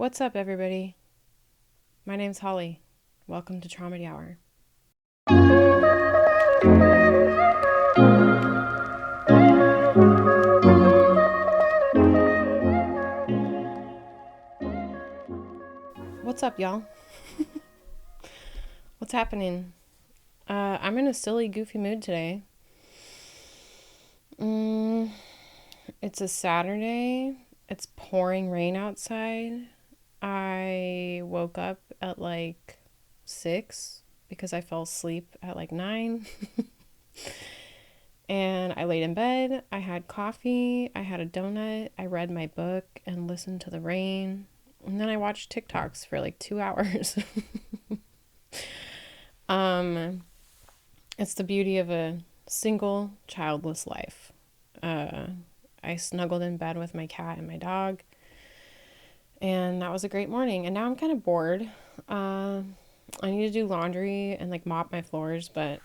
What's up, everybody? My name's Holly. Welcome to Trauma Hour. What's up, y'all? What's happening? I'm in a silly, goofy mood today. It's a Saturday. It's pouring rain outside. I woke up at like 6 because I fell asleep at like 9. And I laid in bed. I had coffee. I had a donut. I read my book and listened to the rain. And then I watched TikToks for like 2 hours. It's the beauty of a single, childless life. I snuggled in bed with my cat and my dog. And that was a great morning. And now I'm kind of bored. I need to do laundry and like mop my floors, but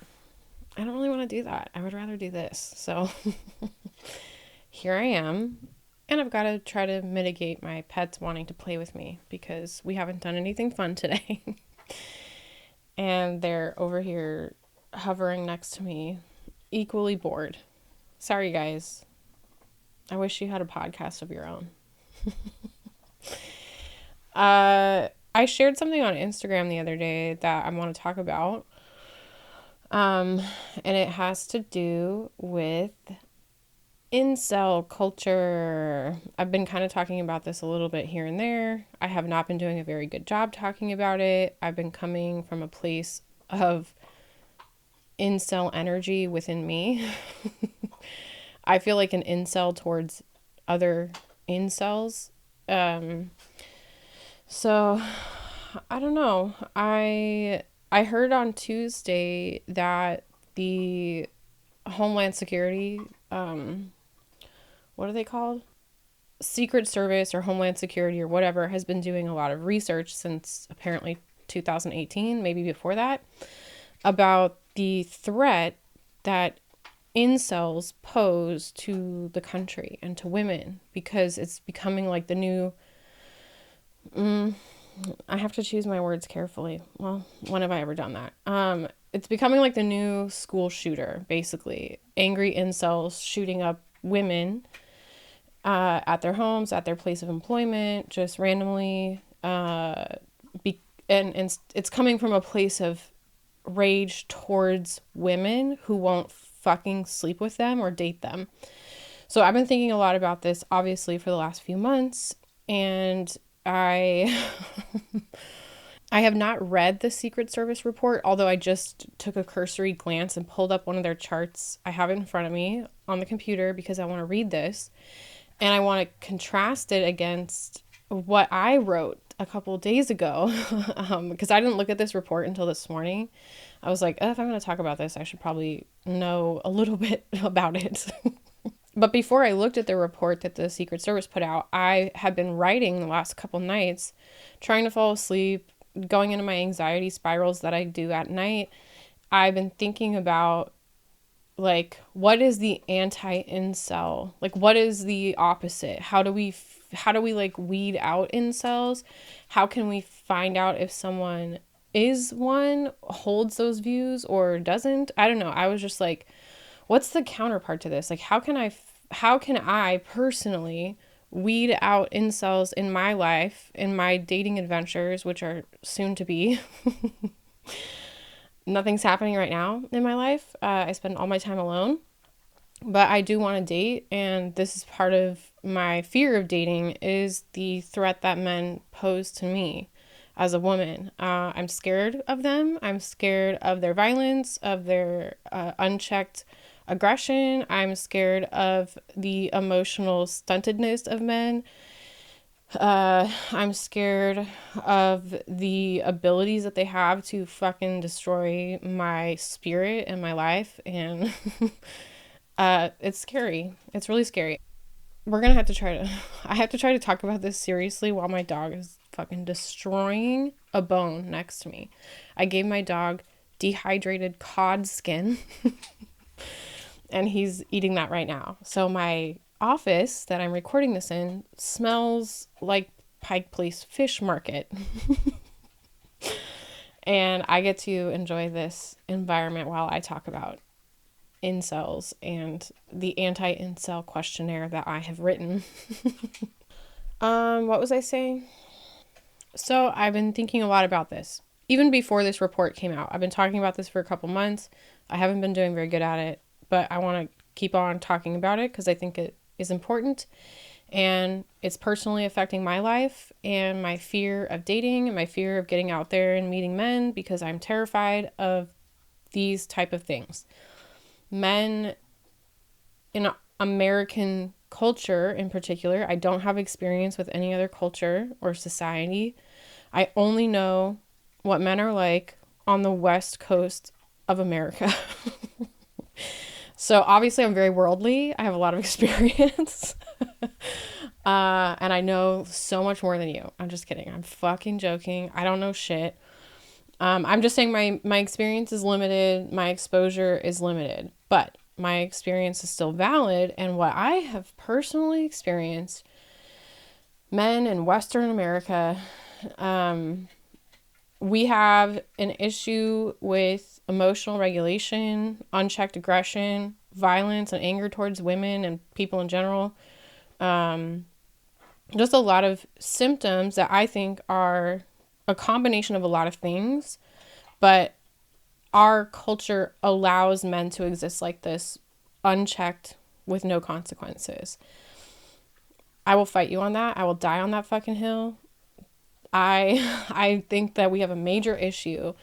I don't really want to do that. I would rather do this. So here I am. And I've got to try to mitigate my pets wanting to play with me because we haven't done anything fun today. And they're over here hovering next to me, equally bored. Sorry, guys. I wish you had a podcast of your own. I shared something on Instagram the other day that I want to talk about. And it has to do with incel culture. I've been kind of talking about this a little bit here and there. I have not been doing a very good job talking about it. I've been coming from a place of incel energy within me. I feel like an incel towards other incels. So I don't know. I heard on Tuesday that the Homeland Security, what are they called? Secret Service or Homeland Security or whatever has been doing a lot of research since apparently 2018, maybe before that, about the threat that incels pose to the country and to women, because it's becoming like the new, I have to choose my words carefully. Well, when have I ever done that? It's becoming like the new school shooter, basically. Angry incels shooting up women at their homes, at their place of employment, just randomly. And it's coming from a place of rage towards women who won't fucking sleep with them or date them. So I've been thinking a lot about this, obviously, for the last few months, and I have not read the Secret Service report, although I just took a cursory glance and pulled up one of their charts. I have it in front of me on the computer because I want to read this, and I want to contrast it against what I wrote a couple of days ago, because I didn't look at this report until this morning. I was like, if I'm going to talk about this, I should probably know a little bit about it. But before I looked at the report that the Secret Service put out, I had been writing the last couple nights, trying to fall asleep, going into my anxiety spirals that I do at night. I've been thinking about, like, what is the anti-incel? Like, what is the opposite? How do we like weed out incels? How can we find out if someone is one, holds those views, or doesn't? I don't know. I was just like, what's the counterpart to this? Like, how can I personally weed out incels in my life, in my dating adventures, which are soon to be? Nothing's happening right now in my life. I spend all my time alone, but I do want to date, and this is part of my fear of dating, is the threat that men pose to me as a woman. I'm scared of them. I'm scared of their violence, of their unchecked aggression. I'm scared of the emotional stuntedness of men. I'm scared of the abilities that they have to fucking destroy my spirit and my life. And it's scary. It's really scary. We're gonna have to I have to try to talk about this seriously while my dog is fucking destroying a bone next to me. I gave my dog dehydrated cod skin and he's eating that right now. So my office that I'm recording this in smells like Pike Place Fish Market. And I get to enjoy this environment while I talk about incels and the anti-incel questionnaire that I have written. What was I saying? So I've been thinking a lot about this. Even before this report came out, I've been talking about this for a couple months. I haven't been doing very good at it, but I want to keep on talking about it because I think it is important. And it's personally affecting my life and my fear of dating and my fear of getting out there and meeting men because I'm terrified of these type of things. Men in American culture in particular, I don't have experience with any other culture or society. I only know what men are like on the West Coast of America. So obviously I'm very worldly. I have a lot of experience. And I know so much more than you. I'm just kidding. I'm fucking joking. I don't know shit. I'm just saying my experience is limited. My exposure is limited. But my experience is still valid. And what I have personally experienced, men in Western America, we have an issue with emotional regulation, unchecked aggression, violence, and anger towards women and people in general. Just a lot of symptoms that I think are a combination of a lot of things, but our culture allows men to exist like this, unchecked, with no consequences. I will fight you on that. I will die on that fucking hill. I think that we have a major issue,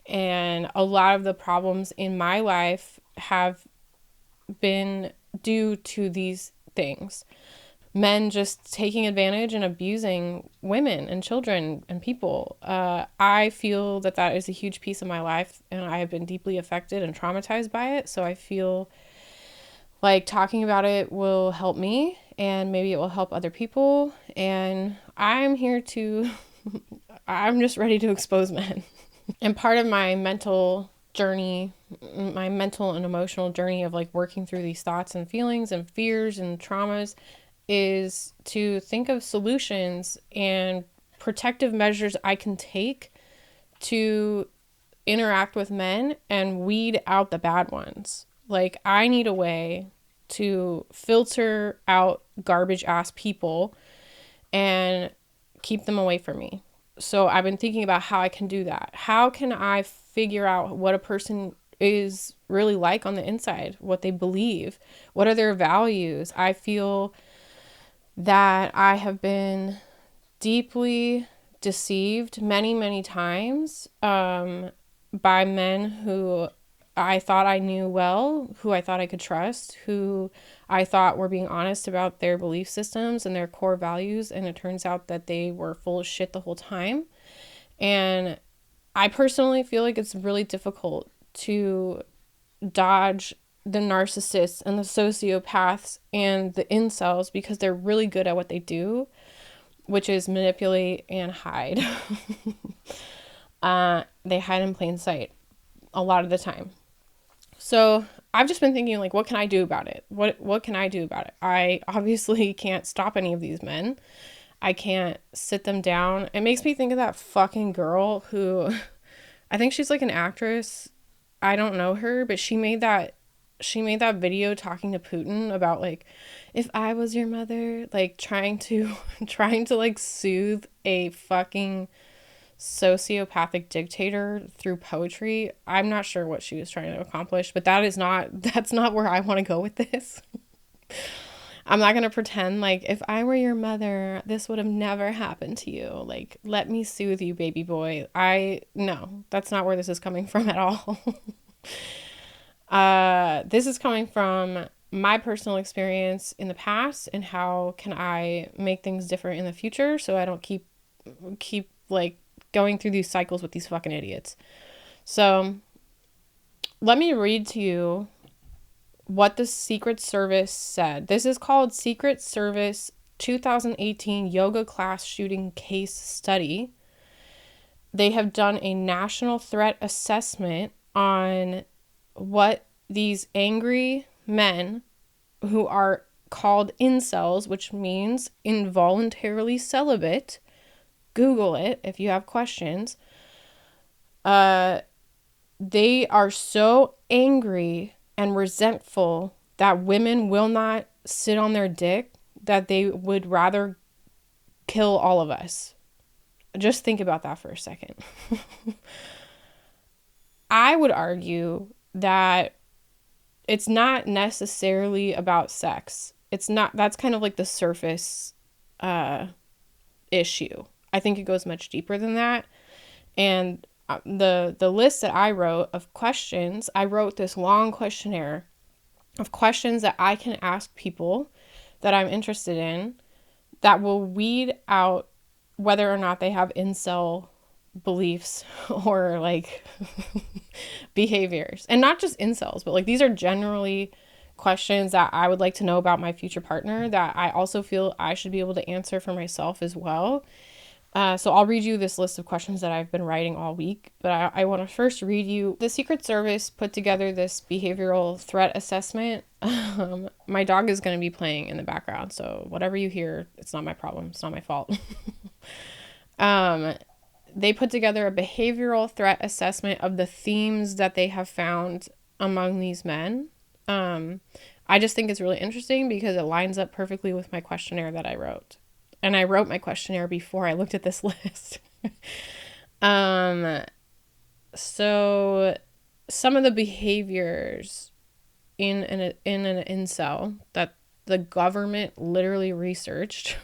and a lot of the problems in my life have been due to these things. Men just taking advantage and abusing women and children and people. I feel that is a huge piece of my life, and I have been deeply affected and traumatized by it. So I feel like talking about it will help me, and maybe it will help other people. And I'm here to, I'm just ready to expose men. And part of my mental journey, my mental and emotional journey of like working through these thoughts and feelings and fears and traumas is to think of solutions and protective measures I can take to interact with men and weed out the bad ones. Like, I need a way to filter out garbage ass people and keep them away from me. So I've been thinking about how I can do that. How can I figure out what a person is really like on the inside, what they believe, what are their values? I feel that I have been deeply deceived many, many times by men who I thought I knew well, who I thought I could trust, who I thought were being honest about their belief systems and their core values, and it turns out that they were full of shit the whole time. And I personally feel like it's really difficult to dodge the narcissists and the sociopaths and the incels because they're really good at what they do, which is manipulate and hide. They hide in plain sight a lot of the time. So I've just been thinking, like, what can I do about it? What can I do about it? I obviously can't stop any of these men. I can't sit them down. It makes me think of that fucking girl who, I think she's like an actress. I don't know her, but she made that video talking to Putin about like, if I was your mother, like trying to like soothe a fucking sociopathic dictator through poetry. I'm not sure what she was trying to accomplish, but that's not where I want to go with this. I'm not going to pretend like if I were your mother, this would have never happened to you. Like, let me soothe you, baby boy. No, that's not where this is coming from at all. This is coming from my personal experience in the past and how can I make things different in the future so I don't keep like going through these cycles with these fucking idiots. So let me read to you what the Secret Service said. This is called Secret Service 2018 Yoga Class Shooting Case Study. They have done a national threat assessment on what these angry men who are called incels, which means involuntarily celibate, Google it if you have questions. They are so angry and resentful that women will not sit on their dick, that they would rather kill all of us. Just think about that for a second. I would argue that it's not necessarily about sex. It's not, that's kind of like the surface issue. I think it goes much deeper than that. And the list that I wrote of questions, I wrote this long questionnaire of questions that I can ask people that I'm interested in that will weed out whether or not they have incel beliefs or like behaviors. And not just incels, but like these are generally questions that I would like to know about my future partner that I also feel I should be able to answer for myself as well. So I'll read you this list of questions that I've been writing all week, but I want to first read you. The Secret Service put together this behavioral threat assessment. My dog is going to be playing in the background, so whatever you hear, it's not my problem. It's not my fault. They put together a behavioral threat assessment of the themes that they have found among these men. I just think it's really interesting because it lines up perfectly with my questionnaire that I wrote. And I wrote my questionnaire before I looked at this list. So some of the behaviors in an incel that the government literally researched.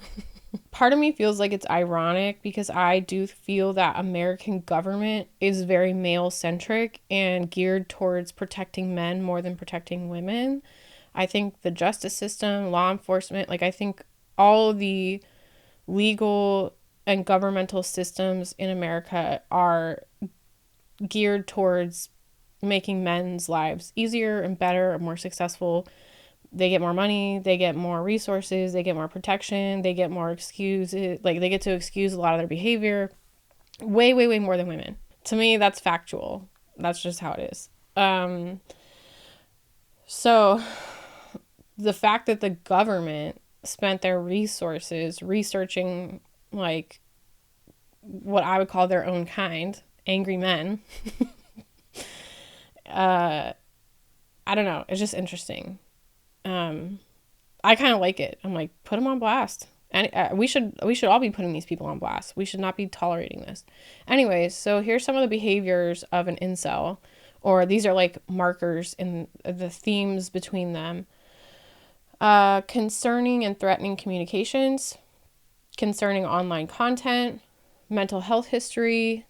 Part of me feels like it's ironic because I do feel that American government is very male-centric and geared towards protecting men more than protecting women. I think the justice system, law enforcement, like I think all of the legal and governmental systems in America are geared towards making men's lives easier and better and more successful. They get more money, they get more resources, they get more protection, they get more excuses, like they get to excuse a lot of their behavior way, way, way more than women. To me, that's factual. That's just how it is. So the fact that the government spent their resources researching like what I would call their own kind, angry men. I don't know. It's just interesting. I kind of like it. I'm like, put them on blast. And we should all be putting these people on blast. We should not be tolerating this. Anyways, so here's some of the behaviors of an incel, or these are like markers in the themes between them. Concerning and threatening communications, concerning online content, mental health history.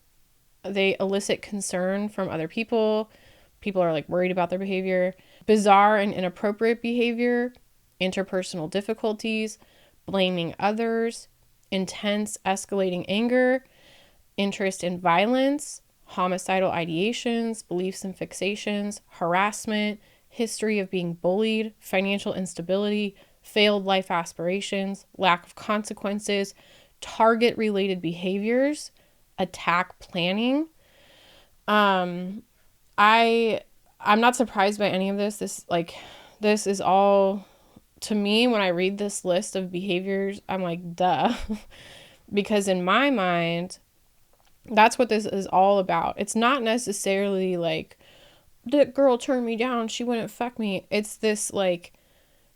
They elicit concern from other people. People are like worried about their behavior. Bizarre and inappropriate behavior, interpersonal difficulties, blaming others, intense escalating anger, interest in violence, homicidal ideations, beliefs and fixations, harassment, history of being bullied, financial instability, failed life aspirations, lack of consequences, target-related behaviors, attack planning. I'm not surprised by any of this. This is all, to me, when I read this list of behaviors, I'm like, duh. Because in my mind, that's what this is all about. It's not necessarily like, that girl turned me down, she wouldn't fuck me. It's this like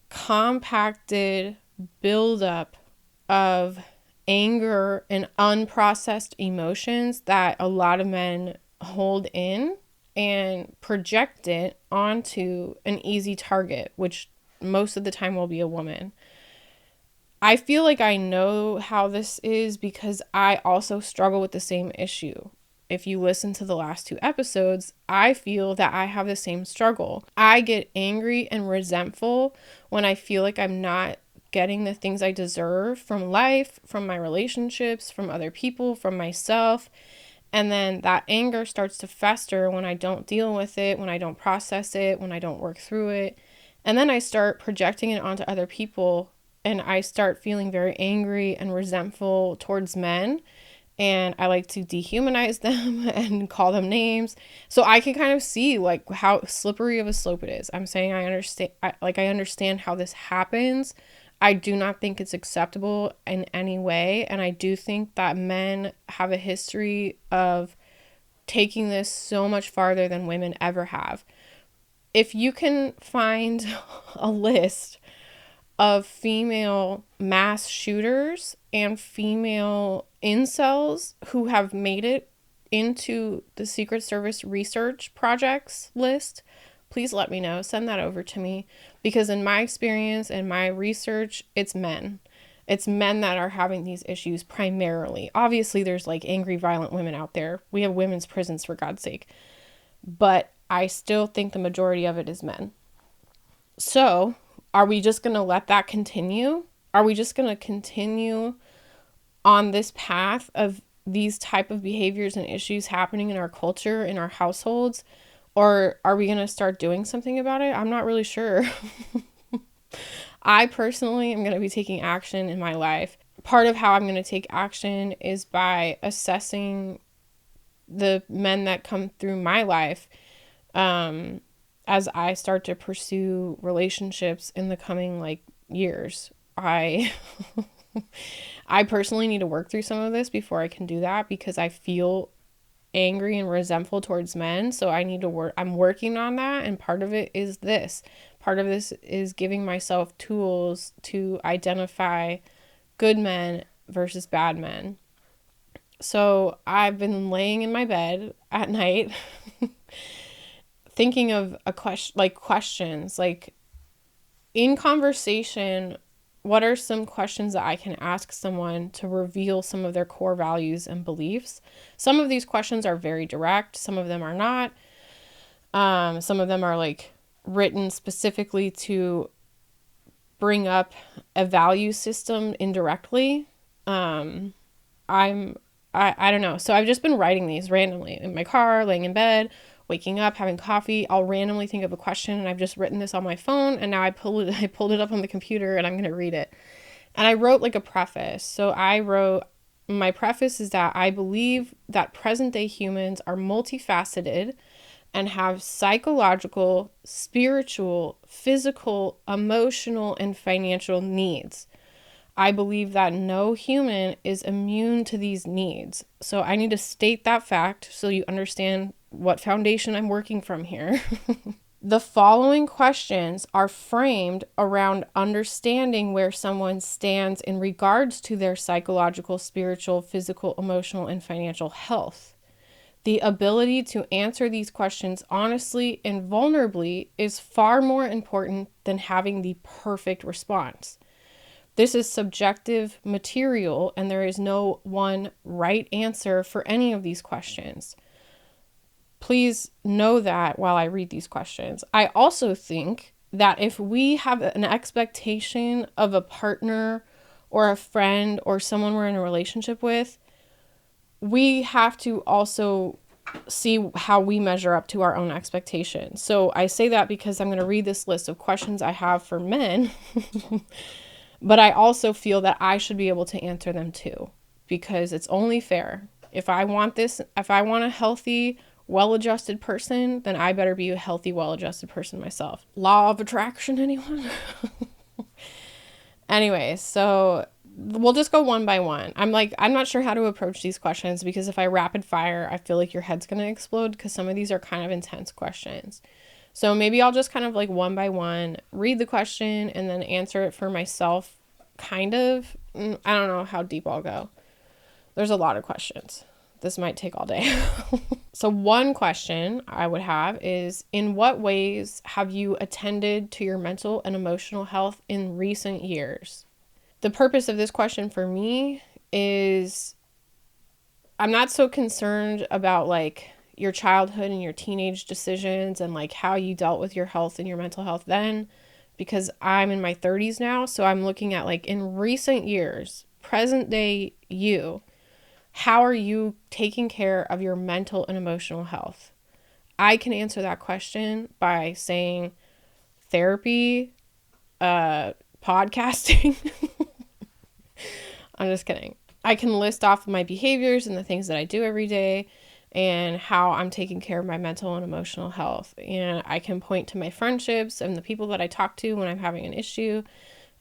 compacted buildup of anger and unprocessed emotions that a lot of men hold in and project it onto an easy target, which most of the time will be a woman. I feel like I know how this is because I also struggle with the same issue. If you listen to the last 2 episodes, I feel that I have the same struggle. I get angry and resentful when I feel like I'm not getting the things I deserve from life, from my relationships, from other people, from myself. And then that anger starts to fester when I don't deal with it, when I don't process it, when I don't work through it. And then I start projecting it onto other people, and I start feeling very angry and resentful towards men. And I like to dehumanize them and call them names. So I can kind of see like how slippery of a slope it is. I'm saying I understand how this happens. I do not think it's acceptable in any way. And I do think that men have a history of taking this so much farther than women ever have. If you can find a list of female mass shooters and female incels who have made it into the Secret Service research projects list, please let me know. Send that over to me, because in my experience and my research, it's men. It's men that are having these issues primarily. Obviously, there's like angry, violent women out there. We have women's prisons, for God's sake. But I still think the majority of it is men. So, are we just going to let that continue? Are we just going to continue on this path of these type of behaviors and issues happening in our culture, in our households? Or are we going to start doing something about it? I'm not really sure. I personally am going to be taking action in my life. Part of how I'm going to take action is by assessing the men that come through my life as I start to pursue relationships in the coming years. I personally need to work through some of this before I can do that, because I feel angry and resentful towards men. So I need to work. I'm working on that. And part of it is this. Part of this is giving myself tools to identify good men versus bad men. So I've been laying in my bed at night thinking of questions, like in conversation, what are some questions that I can ask someone to reveal some of their core values and beliefs? Some of these questions are very direct. Some of them are not. Some of them are written specifically to bring up a value system indirectly. I don't know. So I've just been writing these randomly in my car, laying in bed, waking up, having coffee. I'll randomly think of a question, and I've just written this on my phone, and now I pulled it up on the computer, and I'm going to read it. And I wrote a preface. So my preface is that I believe that present day humans are multifaceted and have psychological, spiritual, physical, emotional, and financial needs. I believe that no human is immune to these needs. So I need to state that fact so you understand what foundation I'm working from here. The following questions are framed around understanding where someone stands in regards to their psychological, spiritual, physical, emotional, and financial health. The ability to answer these questions honestly and vulnerably is far more important than having the perfect response. This is subjective material, and there is no one right answer for any of these questions. Please know that while I read these questions. I also think that if we have an expectation of a partner or a friend or someone we're in a relationship with, we have to also see how we measure up to our own expectations. So I say that because I'm going to read this list of questions I have for men, but I also feel that I should be able to answer them too, because it's only fair. If I want a healthy, well-adjusted person, then I better be a healthy, well-adjusted person myself. Law of attraction, anyone? Anyway, so we'll just go one by one. I'm not sure how to approach these questions, because if I rapid fire, I feel like your head's going to explode, because some of these are kind of intense questions. So maybe I'll just kind of one by one read the question and then answer it for myself, kind of. I don't know how deep I'll go. There's a lot of questions. This might take all day. So one question I would have is, in what ways have you attended to your mental and emotional health in recent years? The purpose of this question for me is, I'm not so concerned about your childhood and your teenage decisions and how you dealt with your health and your mental health then, because I'm in my 30s now. So I'm looking at in recent years, present day you, how are you taking care of your mental and emotional health? I can answer that question by saying therapy, podcasting. I'm just kidding. I can list off my behaviors and the things that I do every day and how I'm taking care of my mental and emotional health. And I can point to my friendships and the people that I talk to when I'm having an issue.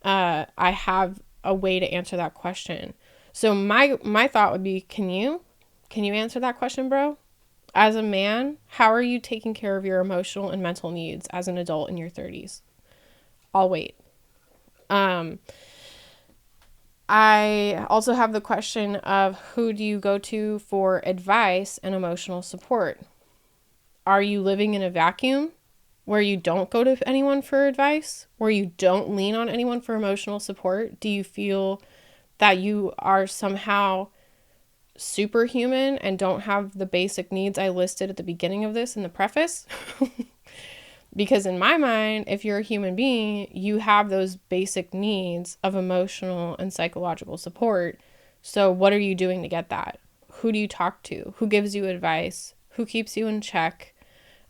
I have a way to answer that question. So my thought would be, can you answer that question, bro? As a man, how are you taking care of your emotional and mental needs as an adult in your 30s? I'll wait. I also have the question of, who do you go to for advice and emotional support? Are you living in a vacuum where you don't go to anyone for advice, where you don't lean on anyone for emotional support? Do you feel that you are somehow superhuman and don't have the basic needs I listed at the beginning of this in the preface? Because in my mind, if you're a human being, you have those basic needs of emotional and psychological support. So what are you doing to get that? Who do you talk to? Who gives you advice? Who keeps you in check?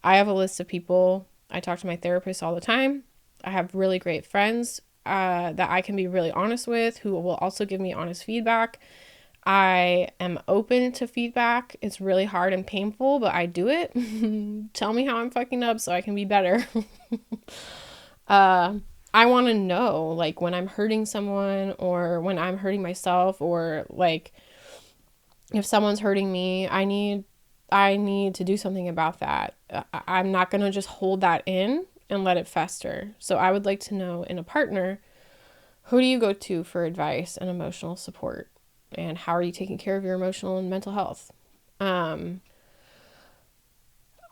I have a list of people. I talk to my therapist all the time. I have really great friends that I can be really honest with, who will also give me honest feedback. I am open to feedback. It's really hard and painful, but I do it. Tell me how I'm fucking up so I can be better. I want to know, like, when I'm hurting someone or when I'm hurting myself, or like if someone's hurting me, I need to do something about that. I'm not going to just hold that in and let it fester. So I would like to know, in a partner, who do you go to for advice and emotional support? And how are you taking care of your emotional and mental health?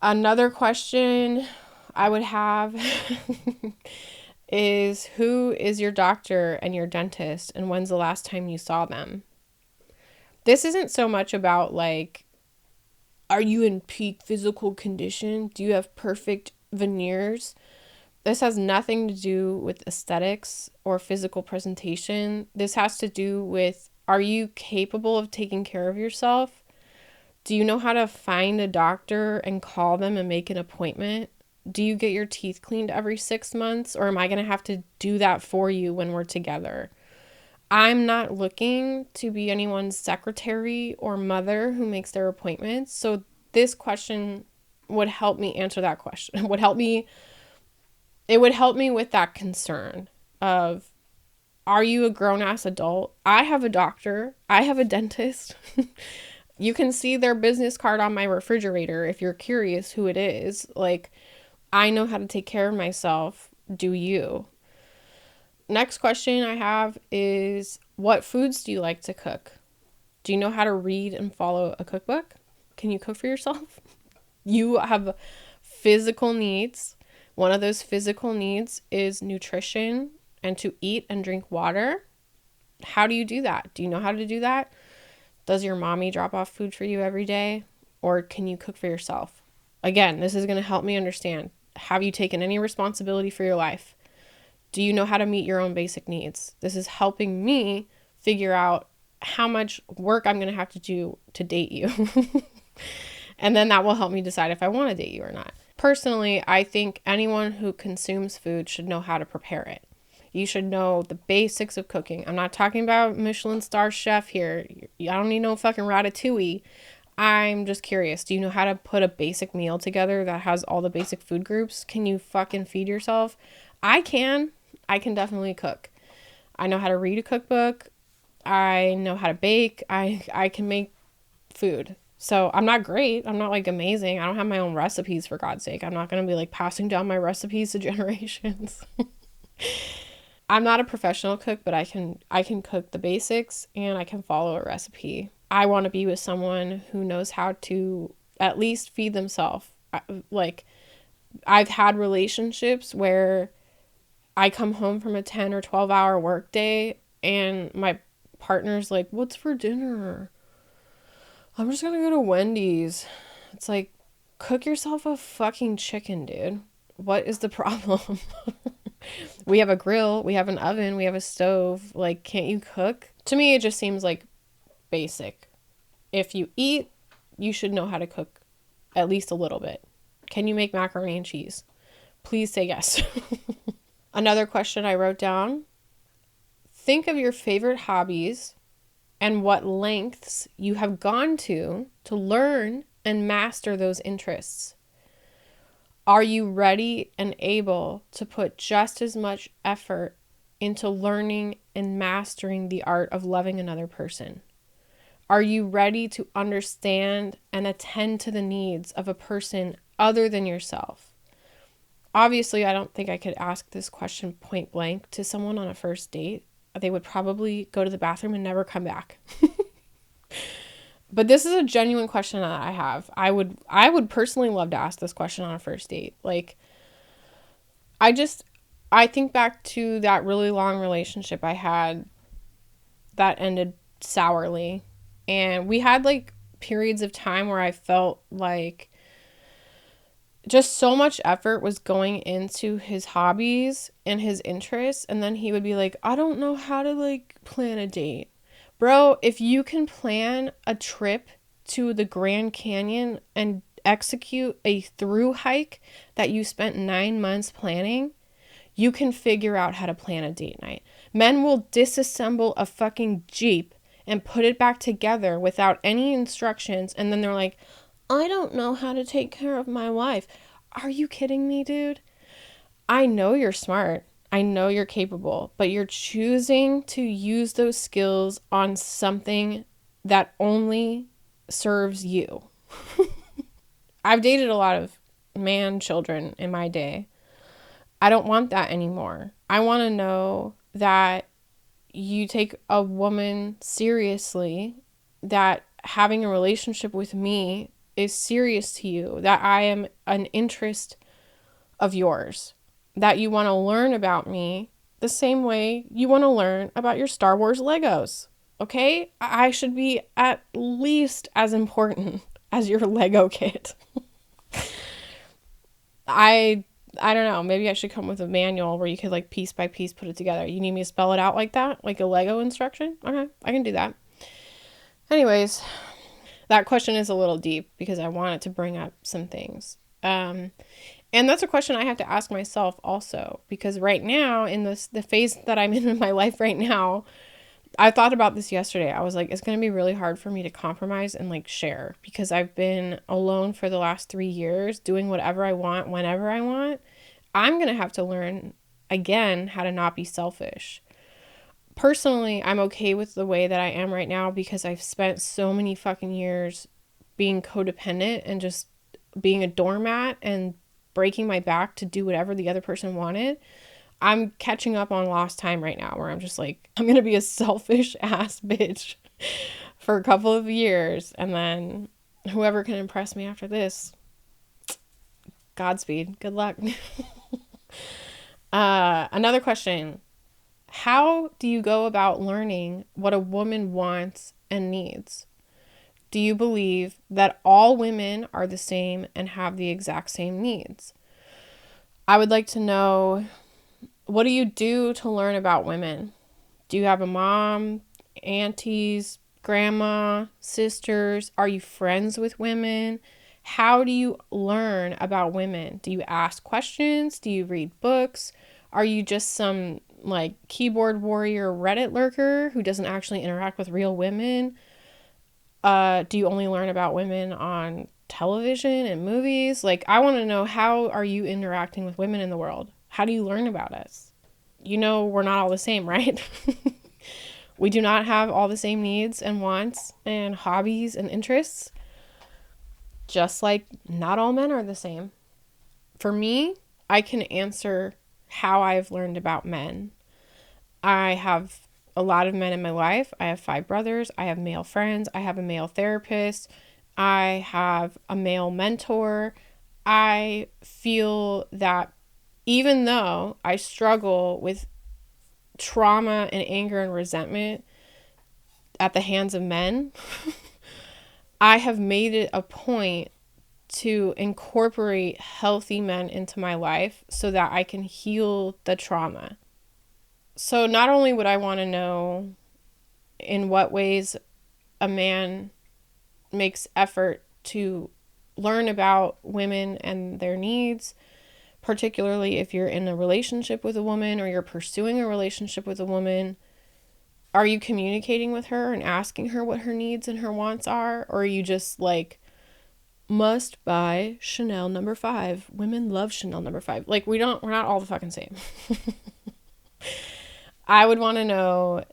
Another question I would have is, who is your doctor and your dentist, and when's the last time you saw them? This isn't so much about, like, are you in peak physical condition? Do you have perfect veneers? This has nothing to do with aesthetics or physical presentation. This has to do with, are you capable of taking care of yourself? Do you know how to find a doctor and call them and make an appointment? Do you get your teeth cleaned every 6 months, or am I going to have to do that for you when we're together? I'm not looking to be anyone's secretary or mother who makes their appointments. So this question would help me answer that question. It would help me with that concern of, are you a grown-ass adult? I have a doctor. I have a dentist. You can see their business card on my refrigerator if you're curious who it is. Like, I know how to take care of myself. Do you? Next question I have is, what foods do you like to cook? Do you know how to read and follow a cookbook? Can you cook for yourself? You have physical needs. One of those physical needs is nutrition and to eat and drink water. How do you do that? Do you know how to do that? Does your mommy drop off food for you every day? Or can you cook for yourself? Again, this is going to help me understand. Have you taken any responsibility for your life? Do you know how to meet your own basic needs? This is helping me figure out how much work I'm going to have to do to date you. And then that will help me decide if I want to date you or not. Personally, I think anyone who consumes food should know how to prepare it. You should know the basics of cooking. I'm not talking about Michelin star chef here. I don't need no fucking ratatouille. I'm just curious. Do you know how to put a basic meal together that has all the basic food groups? Can you fucking feed yourself? I can definitely cook. I know how to read a cookbook. I know how to bake. I can make food. So I'm not great. I'm not like amazing. I don't have my own recipes, for God's sake. I'm not going to be like passing down my recipes to generations. I'm not a professional cook, but I can cook the basics and I can follow a recipe. I want to be with someone who knows how to at least feed themselves. Like, I've had relationships where I come home from a 10 or 12-hour workday and my partner's like, "What's for dinner?" I'm just going to go to Wendy's. It's like, cook yourself a fucking chicken, dude. What is the problem? We have a grill, we have an oven, we have a stove. Like, can't you cook? To me, it just seems like basic. If you eat, you should know how to cook at least a little bit. Can you make macaroni and cheese? Please say yes. Another question I wrote down. Think of your favorite hobbies and what lengths you have gone to learn and master those interests. Are you ready and able to put just as much effort into learning and mastering the art of loving another person? Are you ready to understand and attend to the needs of a person other than yourself? Obviously, I don't think I could ask this question point blank to someone on a first date. They would probably go to the bathroom and never come back. But this is a genuine question that I have. I would personally love to ask this question on a first date. Like, I think back to that really long relationship I had that ended sourly. And we had like periods of time where I felt like just so much effort was going into his hobbies and his interests. And then he would be like, I don't know how to like plan a date. Bro, if you can plan a trip to the Grand Canyon and execute a through hike that you spent 9 months planning, you can figure out how to plan a date night. Men will disassemble a fucking Jeep and put it back together without any instructions. And then they're like, I don't know how to take care of my wife. Are you kidding me, dude? I know you're smart. I know you're capable, but you're choosing to use those skills on something that only serves you. I've dated a lot of man children in my day. I don't want that anymore. I want to know that you take a woman seriously, that having a relationship with me is serious to you, that I am an interest of yours, that you want to learn about me the same way you want to learn about your Star Wars Legos. Okay? I should be at least as important as your Lego kit. I don't know. Maybe I should come with a manual where you could like piece by piece put it together. You need me to spell it out like that? Like a Lego instruction? Okay, I can do that. Anyways, that question is a little deep because I wanted to bring up some things. And that's a question I have to ask myself also, because right now in the phase that I'm in my life right now, I thought about this yesterday. I was like, it's going to be really hard for me to compromise and like share, because I've been alone for the last 3 years doing whatever I want, whenever I want. I'm going to have to learn again how to not be selfish. Personally, I'm okay with the way that I am right now because I've spent so many fucking years being codependent and just being a doormat and breaking my back to do whatever the other person wanted. I'm catching up on lost time right now where I'm just like, I'm going to be a selfish ass bitch for a couple of years. And then whoever can impress me after this, Godspeed. Good luck. Another question. How do you go about learning what a woman wants and needs? Do you believe that all women are the same and have the exact same needs? I would like to know, what do you do to learn about women? Do you have a mom, aunties, grandma, sisters? Are you friends with women? How do you learn about women? Do you ask questions? Do you read books? Are you just some like keyboard warrior Reddit lurker who doesn't actually interact with real women? Do you only learn about women on television and movies? Like, I want to know, how are you interacting with women in the world? How do you learn about us? You know, we're not all the same, right? We do not have all the same needs and wants and hobbies and interests. Just like not all men are the same. For me, I can answer how I've learned about men. I have a lot of men in my life. I have 5 brothers. I have male friends. I have a male therapist. I have a male mentor. I feel that even though I struggle with trauma and anger and resentment at the hands of men, I have made it a point to incorporate healthy men into my life so that I can heal the trauma. So not only would I want to know in what ways a man makes effort to learn about women and their needs, particularly if you're in a relationship with a woman or you're pursuing a relationship with a woman. Are you communicating with her and asking her what her needs and her wants are? Or are you just like, must buy Chanel number 5. Women love Chanel number 5. Like, we're not all the fucking same. I would want to know,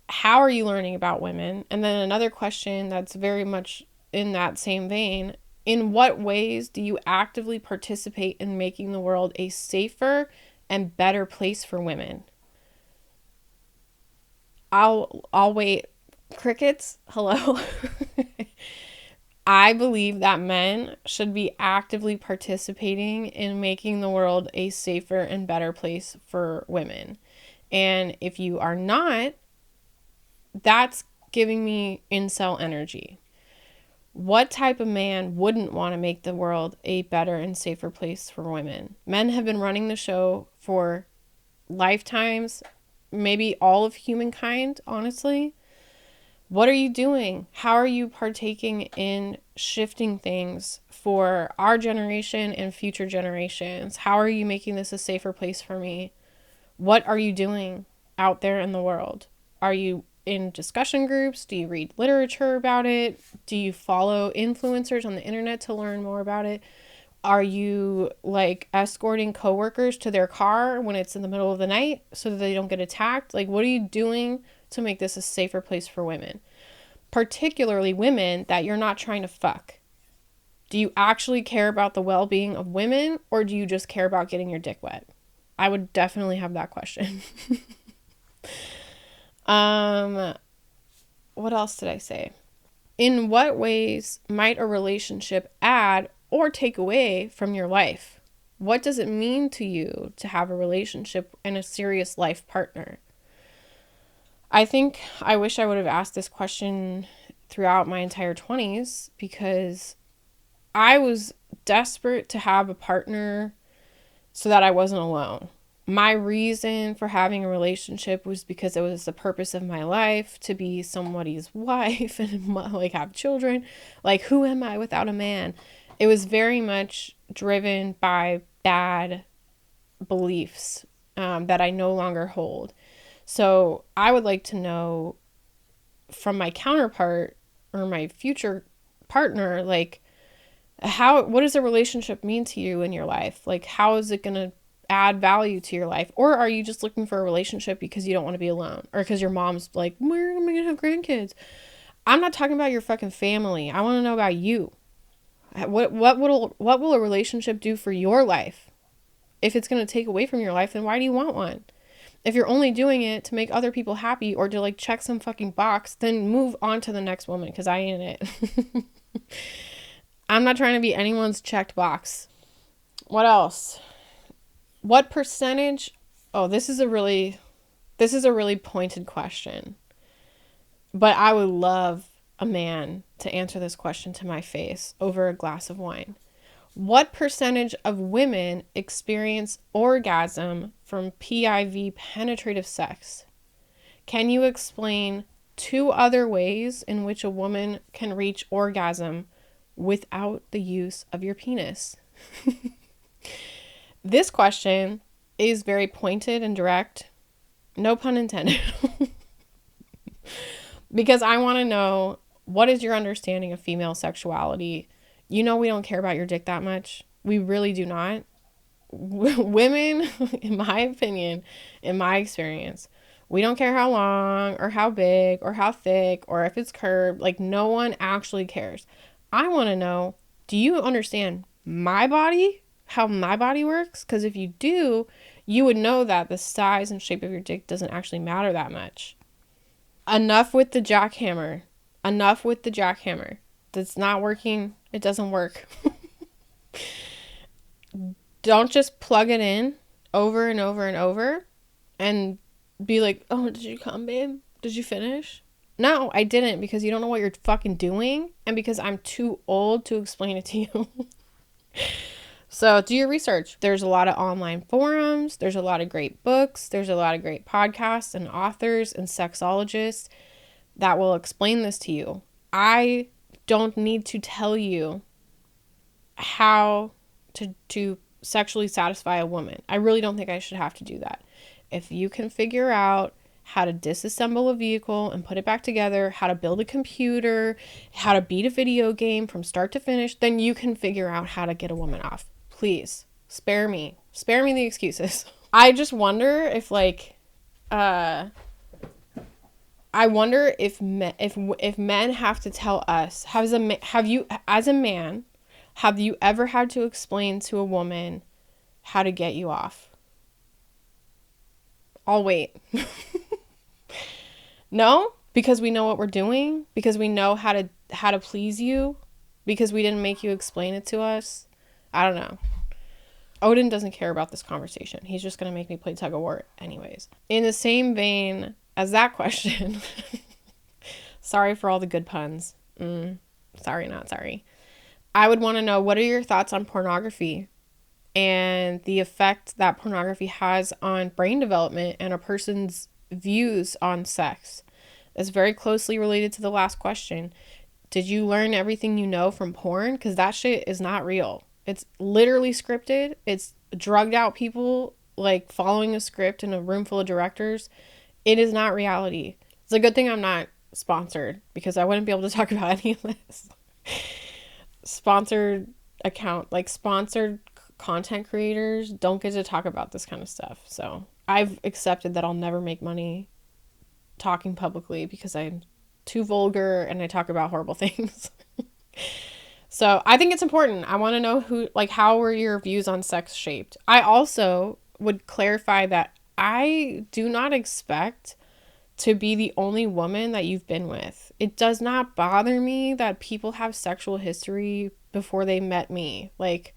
how are you learning about women? And then another question that's very much in that same vein, in what ways do you actively participate in making the world a safer and better place for women? I'll wait. Crickets, hello. I believe that men should be actively participating in making the world a safer and better place for women. And if you are not, that's giving me incel energy. What type of man wouldn't want to make the world a better and safer place for women? Men have been running the show for lifetimes, maybe all of humankind, honestly. What are you doing? How are you partaking in shifting things for our generation and future generations? How are you making this a safer place for me? What are you doing out there in the world? Are you in discussion groups? Do you read literature about it? Do you follow influencers on the internet to learn more about it? Are you like escorting coworkers to their car when it's in the middle of the night so that they don't get attacked? Like, what are you doing to make this a safer place for women? Particularly women that you're not trying to fuck. Do you actually care about the well-being of women, or do you just care about getting your dick wet? I would definitely have that question. What else did I say? In what ways might a relationship add or take away from your life? What does it mean to you to have a relationship and a serious life partner? I think I wish I would have asked this question throughout my entire 20s, because I was desperate to have a partner so that I wasn't alone. My reason for having a relationship was because it was the purpose of my life to be somebody's wife and like have children. Like, who am I without a man? It was very much driven by bad beliefs that I no longer hold. So I would like to know from my counterpart or my future partner, like, what does a relationship mean to you in your life? Like, how is it going to add value to your life? Or are you just looking for a relationship because you don't want to be alone, or because your mom's like, we're going to have grandkids? I'm not talking about your fucking family. I want to know about you. What will a relationship do for your life? If it's going to take away from your life, then why do you want one? If you're only doing it to make other people happy or to like check some fucking box, then move on to the next woman, because I ain't it. I'm not trying to be anyone's checked box. What else? What percentage? Oh, this is a really pointed question. But I would love a man to answer this question to my face over a glass of wine. What percentage of women experience orgasm from PIV, penetrative sex? Can you explain 2 other ways in which a woman can reach orgasm without the use of your penis? This question is very pointed and direct. No pun intended. Because I want to know, what is your understanding of female sexuality? You know, we don't care about your dick that much. We really do not. Women, in my opinion, in my experience, we don't care how long or how big or how thick or if it's curved. Like, no one actually cares. I want to know, do you understand my body? How my body works? Because if you do, you would know that the size and shape of your dick doesn't actually matter that much. Enough with the jackhammer. Enough with the jackhammer. That's not working. It doesn't work. Don't just plug it in over and over and over and be like, oh, did you come, babe? Did you finish? No, I didn't, because you don't know what you're fucking doing, and because I'm too old to explain it to you. So do your research. There's a lot of online forums. There's a lot of great books. There's a lot of great podcasts and authors and sexologists that will explain this to you. I don't need to tell you how to sexually satisfy a woman. I really don't think I should have to do that. If you can figure out how to disassemble a vehicle and put it back together, how to build a computer, how to beat a video game from start to finish, then you can figure out how to get a woman off. Please, spare me the excuses. I just wonder if, like, I wonder if men have to tell us, have you, as a man, have you ever had to explain to a woman how to get you off? I'll wait. No? Because we know what we're doing? Because we know how to please you? Because we didn't make you explain it to us? I don't know. Odin doesn't care about this conversation. He's just going to make me play tug of war anyways. In the same vein as that question, sorry for all the good puns. Sorry, not sorry. I would want to know, what are your thoughts on pornography and the effect that pornography has on brain development and a person's views on sex? It's very closely related to the last question. Did you learn everything you know from porn? Because that shit is not real. It's literally scripted. It's drugged out people like following a script in a room full of directors. It is not reality. It's a good thing I'm not sponsored, because I wouldn't be able to talk about any of this. Sponsored content creators don't get to talk about this kind of stuff. So I've accepted that I'll never make money talking publicly because I'm too vulgar and I talk about horrible things. So I think it's important. I want to know how were your views on sex shaped? I also would clarify that I do not expect to be the only woman that you've been with. It does not bother me that people have sexual history before they met me. Like,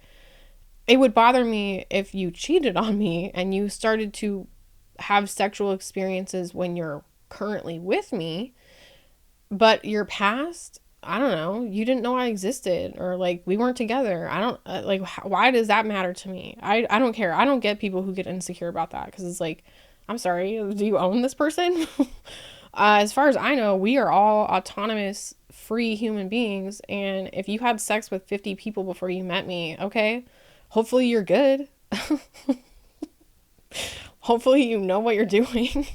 it would bother me if you cheated on me and you started to have sexual experiences when you're currently with me, but your past, I don't know, you didn't know I existed, or like we weren't together. I don't why does that matter to me? I don't care. I don't get people who get insecure about that, because it's like, I'm sorry, do you own this person? As far as I know, we are all autonomous, free human beings, and if you had sex with 50 people before you met me, okay, hopefully you're good. Hopefully you know what you're doing.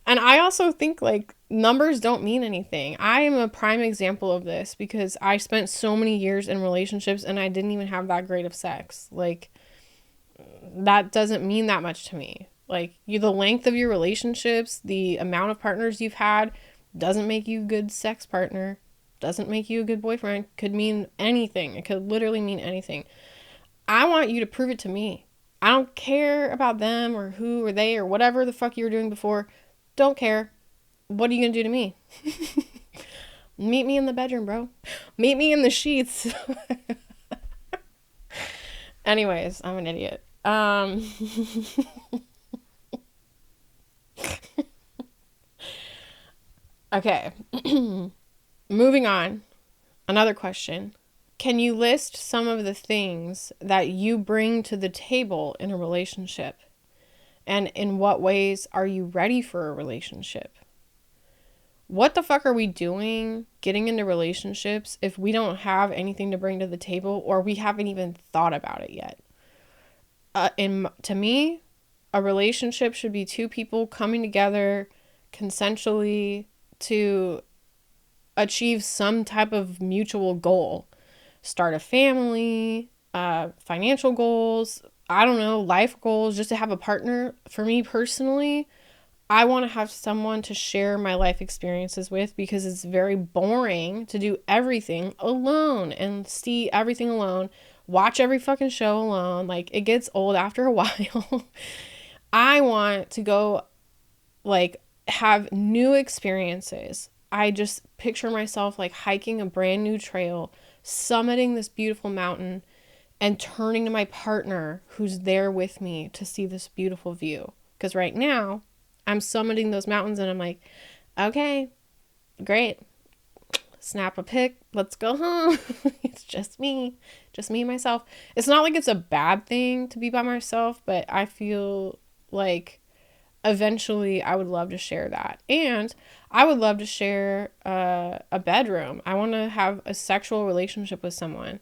And I also think, like, numbers don't mean anything. I am a prime example of this because I spent so many years in relationships and I didn't even have that great of sex. Like, that doesn't mean that much to me. Like, the length of your relationships, the amount of partners you've had doesn't make you a good sex partner, doesn't make you a good boyfriend. Could mean anything. It could literally mean anything. I want you to prove it to me. I don't care about them or who or they or whatever the fuck you were doing before. Don't care. What are you gonna do to me? Meet me in the bedroom, bro. Meet me in the sheets. Anyways, I'm an idiot. Okay. Moving on. Another question. Can you list some of the things that you bring to the table in a relationship? And in what ways are you ready for a relationship? What the fuck are we doing getting into relationships if we don't have anything to bring to the table, or we haven't even thought about it yet? To me, a relationship should be two people coming together consensually to achieve some type of mutual goal. Start a family, financial goals, I don't know, life goals, just to have a partner. For me personally, I want to have someone to share my life experiences with, because it's very boring to do everything alone and see everything alone, watch every fucking show alone. Like, it gets old after a while. I want to go, like, have new experiences. I just picture myself like hiking a brand new trail, summiting this beautiful mountain, and turning to my partner who's there with me to see this beautiful view. Because right now, I'm summiting those mountains and I'm like, okay, great. Snap a pic. Let's go home. It's just me and myself. It's not like it's a bad thing to be by myself, but I feel like eventually I would love to share that. And I would love to share a bedroom. I want to have a sexual relationship with someone.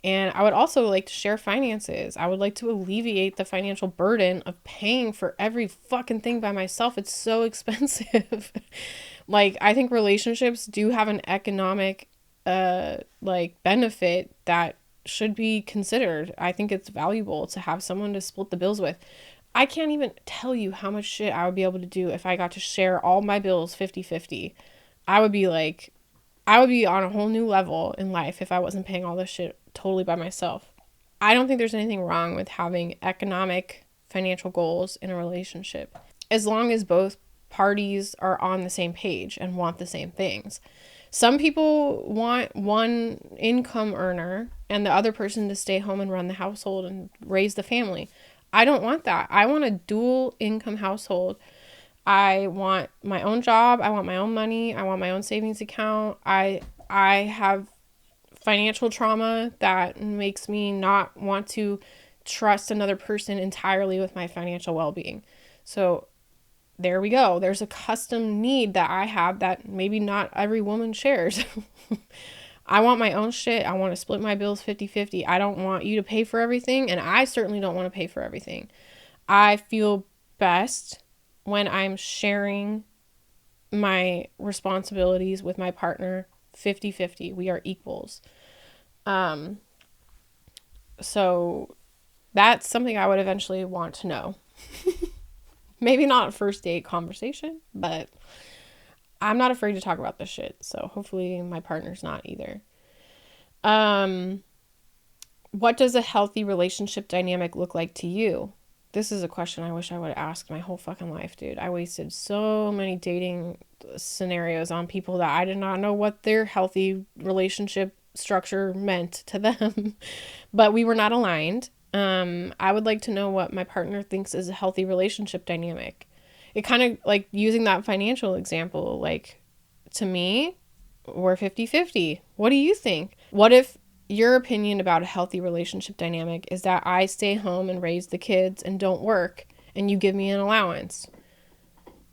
And I would also like to share finances. I would like to alleviate the financial burden of paying for every fucking thing by myself. It's so expensive. Like, I think relationships do have an economic benefit that should be considered. I think it's valuable to have someone to split the bills with. I can't even tell you how much shit I would be able to do if I got to share all my bills 50-50. I would be like, I would be on a whole new level in life if I wasn't paying all this shit totally by myself. I don't think there's anything wrong with having economic, financial goals in a relationship, as long as both parties are on the same page and want the same things. Some people want one income earner and the other person to stay home and run the household and raise the family. I don't want that. I want a dual income household. I want my own job. I want my own money. I want my own savings account. I have financial trauma that makes me not want to trust another person entirely with my financial well-being. So there we go. There's a custom need that I have that maybe not every woman shares. I want my own shit. I want to split my bills 50-50. I don't want you to pay for everything, and I certainly don't want to pay for everything. I feel best when I'm sharing my responsibilities with my partner 50-50. We are equals. So that's something I would eventually want to know. Maybe not a first date conversation, but I'm not afraid to talk about this shit. So hopefully my partner's not either. What does a healthy relationship dynamic look like to you? This is a question I wish I would have asked my whole fucking life, dude. I wasted so many dating scenarios on people that I did not know what their healthy relationship structure meant to them, but we were not aligned. I would like to know what my partner thinks is a healthy relationship dynamic. It kind of like using that financial example, like to me, we're 50-50. What do you think? What if your opinion about a healthy relationship dynamic is that I stay home and raise the kids and don't work and you give me an allowance?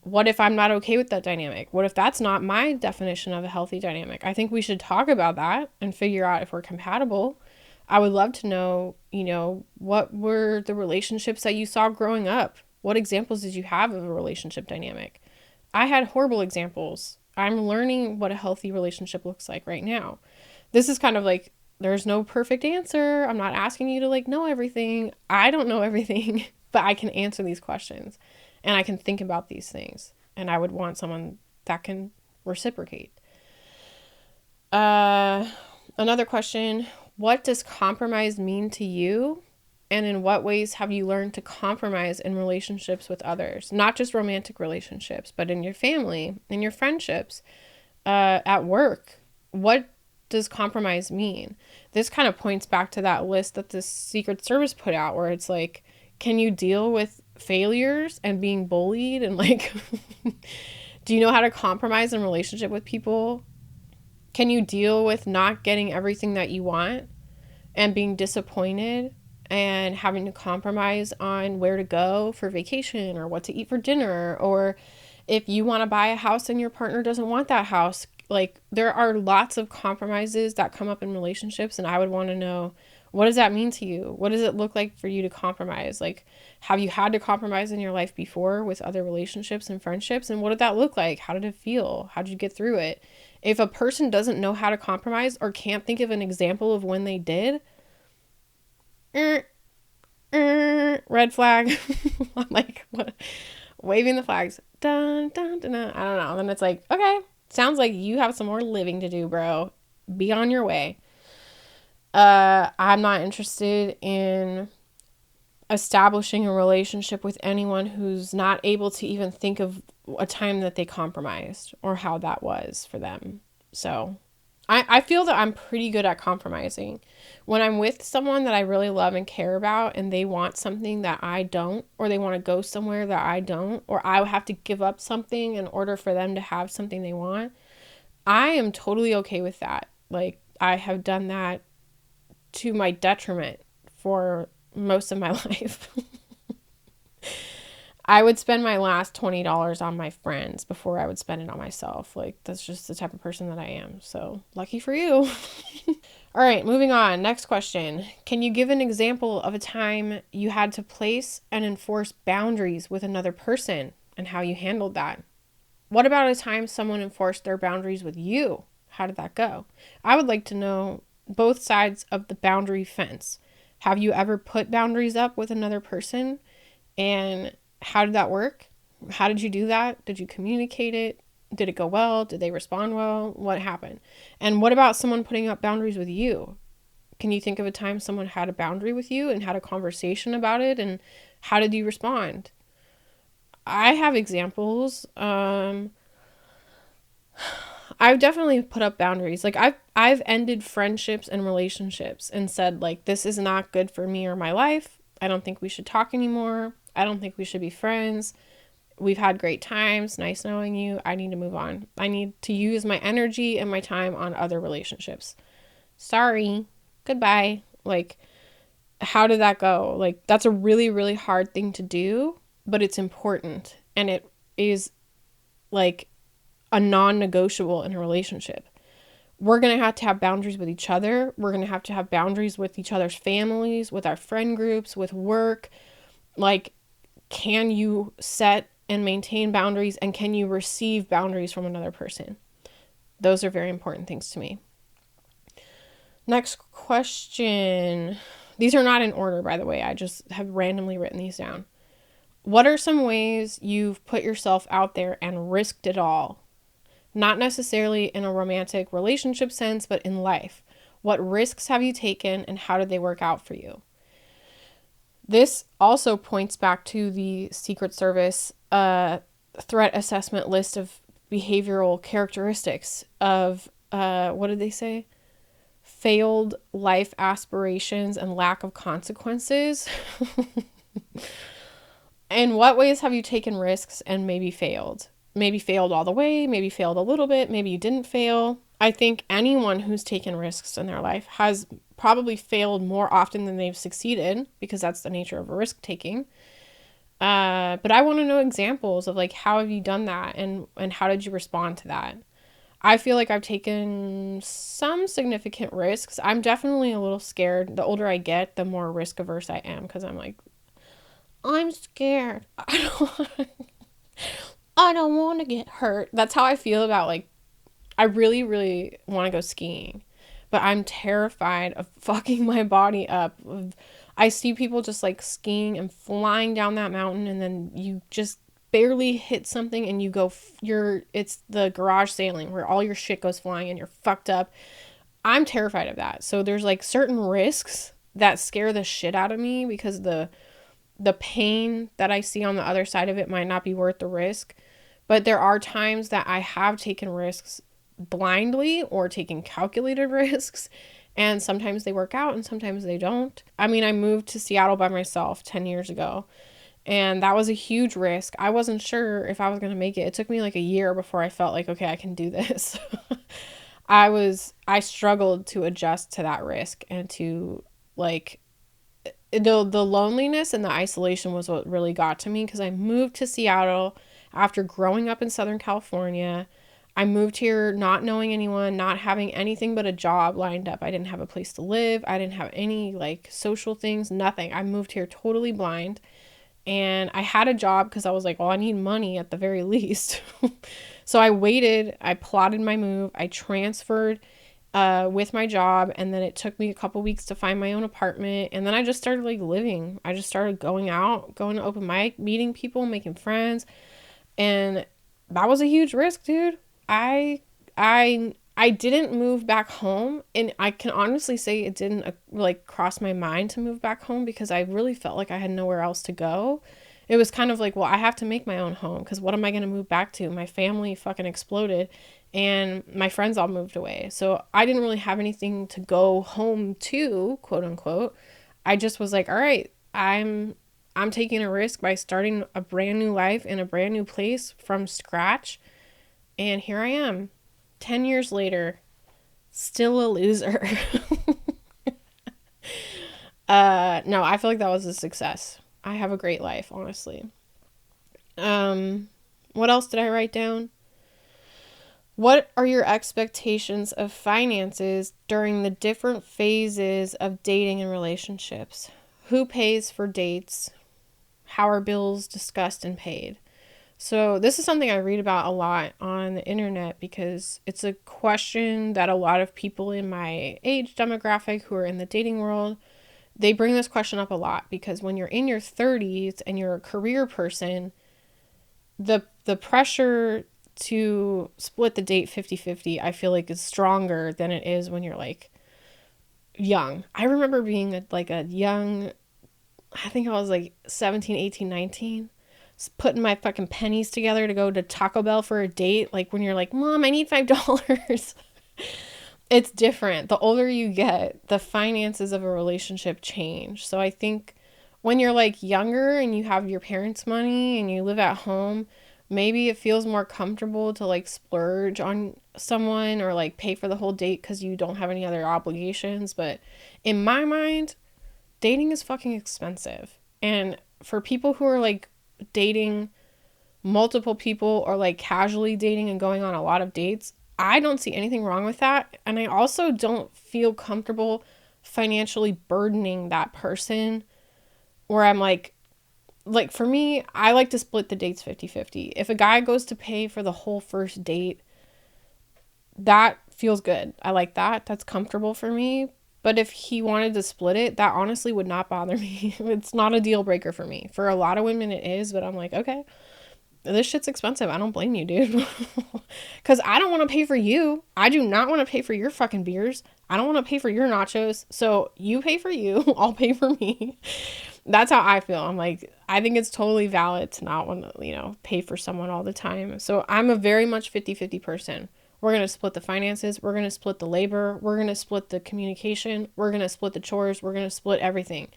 What if I'm not okay with that dynamic? What if that's not my definition of a healthy dynamic? I think we should talk about that and figure out if we're compatible. I would love to know, what were the relationships that you saw growing up? What examples did you have of a relationship dynamic? I had horrible examples. I'm learning what a healthy relationship looks like right now. This is kind of like, there's no perfect answer. I'm not asking you to know everything. I don't know everything, but I can answer these questions and I can think about these things. And I would want someone that can reciprocate. Another question, what does compromise mean to you? And in what ways have you learned to compromise in relationships with others? Not just romantic relationships, but in your family, in your friendships, at work. What does compromise mean? This kind of points back to that list that the Secret Service put out where it's like, can you deal with failures and being bullied? And do you know how to compromise in relationship with people? Can you deal with not getting everything that you want and being disappointed and having to compromise on where to go for vacation or what to eat for dinner? Or if you want to buy a house and your partner doesn't want that house, there are lots of compromises that come up in relationships. And I would want to know, what does that mean to you? What does it look like for you to compromise? Have you had to compromise in your life before with other relationships and friendships? And what did that look like? How did it feel? How did you get through it? If a person doesn't know how to compromise or can't think of an example of when they did, red flag. I'm like, what? Waving the flags. Dun, dun, dun, dun. I don't know. Then it's like, okay, sounds like you have some more living to do, bro. Be on your way. I'm not interested in establishing a relationship with anyone who's not able to even think of a time that they compromised or how that was for them. So I feel that I'm pretty good at compromising. When I'm with someone that I really love and care about and they want something that I don't, or they want to go somewhere that I don't, or I have to give up something in order for them to have something they want, I am totally okay with that. I have done that to my detriment for most of my life. I would spend my last $20 on my friends before I would spend it on myself. That's just the type of person that I am. So lucky for you. All right, moving on. Next question. Can you give an example of a time you had to place and enforce boundaries with another person and how you handled that? What about a time someone enforced their boundaries with you? How did that go? I would like to know both sides of the boundary fence. Have you ever put boundaries up with another person? And how did that work? How did you do that? Did you communicate it? Did it go well? Did they respond well? What happened? And what about someone putting up boundaries with you? Can you think of a time someone had a boundary with you and had a conversation about it? And how did you respond? I have examples. I've definitely put up boundaries. Like I've ended friendships and relationships and said like this is not good for me or my life. I don't think we should talk anymore. I don't think we should be friends. We've had great times. Nice knowing you. I need to move on. I need to use my energy and my time on other relationships. Sorry. Goodbye. Like, how did that go? Like, that's a really, really hard thing to do, but it's important. And it is like a non-negotiable in a relationship. We're going to have boundaries with each other. We're going to have boundaries with each other's families, with our friend groups, with work. Like, can you set and maintain boundaries, and can you receive boundaries from another person? Those are very important things to me. Next question. These are not in order, by the way. I just have randomly written these down. What are some ways you've put yourself out there and risked it all? Not necessarily in a romantic relationship sense, but in life. What risks have you taken and how did they work out for you? This also points back to the Secret Service threat assessment list of behavioral characteristics of, what did they say? Failed life aspirations and lack of consequences. In what ways have you taken risks and maybe failed? Maybe failed all the way, maybe failed a little bit, maybe you didn't fail. I think anyone who's taken risks in their life has probably failed more often than they've succeeded, because that's the nature of risk taking. But I want to know examples of like, how have you done that and how did you respond to that? I feel like I've taken some significant risks. I'm definitely a little scared. The older I get, the more risk averse I am, because I'm like, I'm scared. I don't want to get hurt. That's how I feel about like, I really, really want to go skiing, but I'm terrified of fucking my body up. I see people just like skiing and flying down that mountain, and then you just barely hit something and you go, it's the garage sailing where all your shit goes flying and you're fucked up. I'm terrified of that. So there's like certain risks that scare the shit out of me, because the pain that I see on the other side of it might not be worth the risk. But there are times that I have taken risks blindly or taken calculated risks, and sometimes they work out and sometimes they don't. I mean, I moved to Seattle by myself 10 years ago, and that was a huge risk. I wasn't sure if I was going to make it. It took me like a year before I felt like, okay, I can do this. I struggled to adjust to that risk, and to like, the loneliness and the isolation was what really got to me, because I moved to Seattle after growing up in Southern California. I moved here not knowing anyone, not having anything but a job lined up. I didn't have a place to live. I didn't have any like social things, nothing. I moved here totally blind, and I had a job because I was like, well, I need money at the very least. So I waited, I plotted my move, I transferred with my job, and then it took me a couple weeks to find my own apartment, and then I just started like living. I just started going out, going to open mic, meeting people, making friends, and that was a huge risk, dude. I didn't move back home, and I can honestly say it didn't like cross my mind to move back home, because I really felt like I had nowhere else to go. It was kind of like, well, I have to make my own home, because what am I going to move back to? My family fucking exploded, and my friends all moved away. So I didn't really have anything to go home to, quote unquote. I just was like, all right, I'm taking a risk by starting a brand new life in a brand new place from scratch. And here I am, 10 years later, still a loser. No, I feel like that was a success. I have a great life, honestly. What else did I write down? What are your expectations of finances during the different phases of dating and relationships? Who pays for dates? How are bills discussed and paid? So this is something I read about a lot on the internet, because it's a question that a lot of people in my age demographic who are in the dating world they bring this question up a lot because when you're in your 30s and you're a career person, the pressure to split the date 50-50, I feel like is stronger than it is when you're like young. I remember being a young, I think I was like 17, 18, 19, putting my fucking pennies together to go to Taco Bell for a date. Like when you're like, Mom, I need $5. It's different. The older you get, the finances of a relationship change. So I think when you're like younger and you have your parents' money and you live at home, maybe it feels more comfortable to like splurge on someone or like pay for the whole date because you don't have any other obligations. But in my mind, dating is fucking expensive. And for people who are like dating multiple people or like casually dating and going on a lot of dates, I don't see anything wrong with that. And I also don't feel comfortable financially burdening that person where I'm like for me, I like to split the dates 50-50. If a guy goes to pay for the whole first date, that feels good. I like that. That's comfortable for me. But if he wanted to split it, that honestly would not bother me. It's not a deal breaker for me. For a lot of women it is, but I'm like, okay, this shit's expensive. I don't blame you, dude. Because I don't want to pay for you. I do not want to pay for your fucking beers. I don't want to pay for your nachos. So you pay for you. I'll pay for me. That's how I feel. I'm like, I think it's totally valid to not want to, pay for someone all the time. So I'm a very much 50-50 person. We're going to split the finances. We're going to split the labor. We're going to split the communication. We're going to split the chores. We're going to split everything.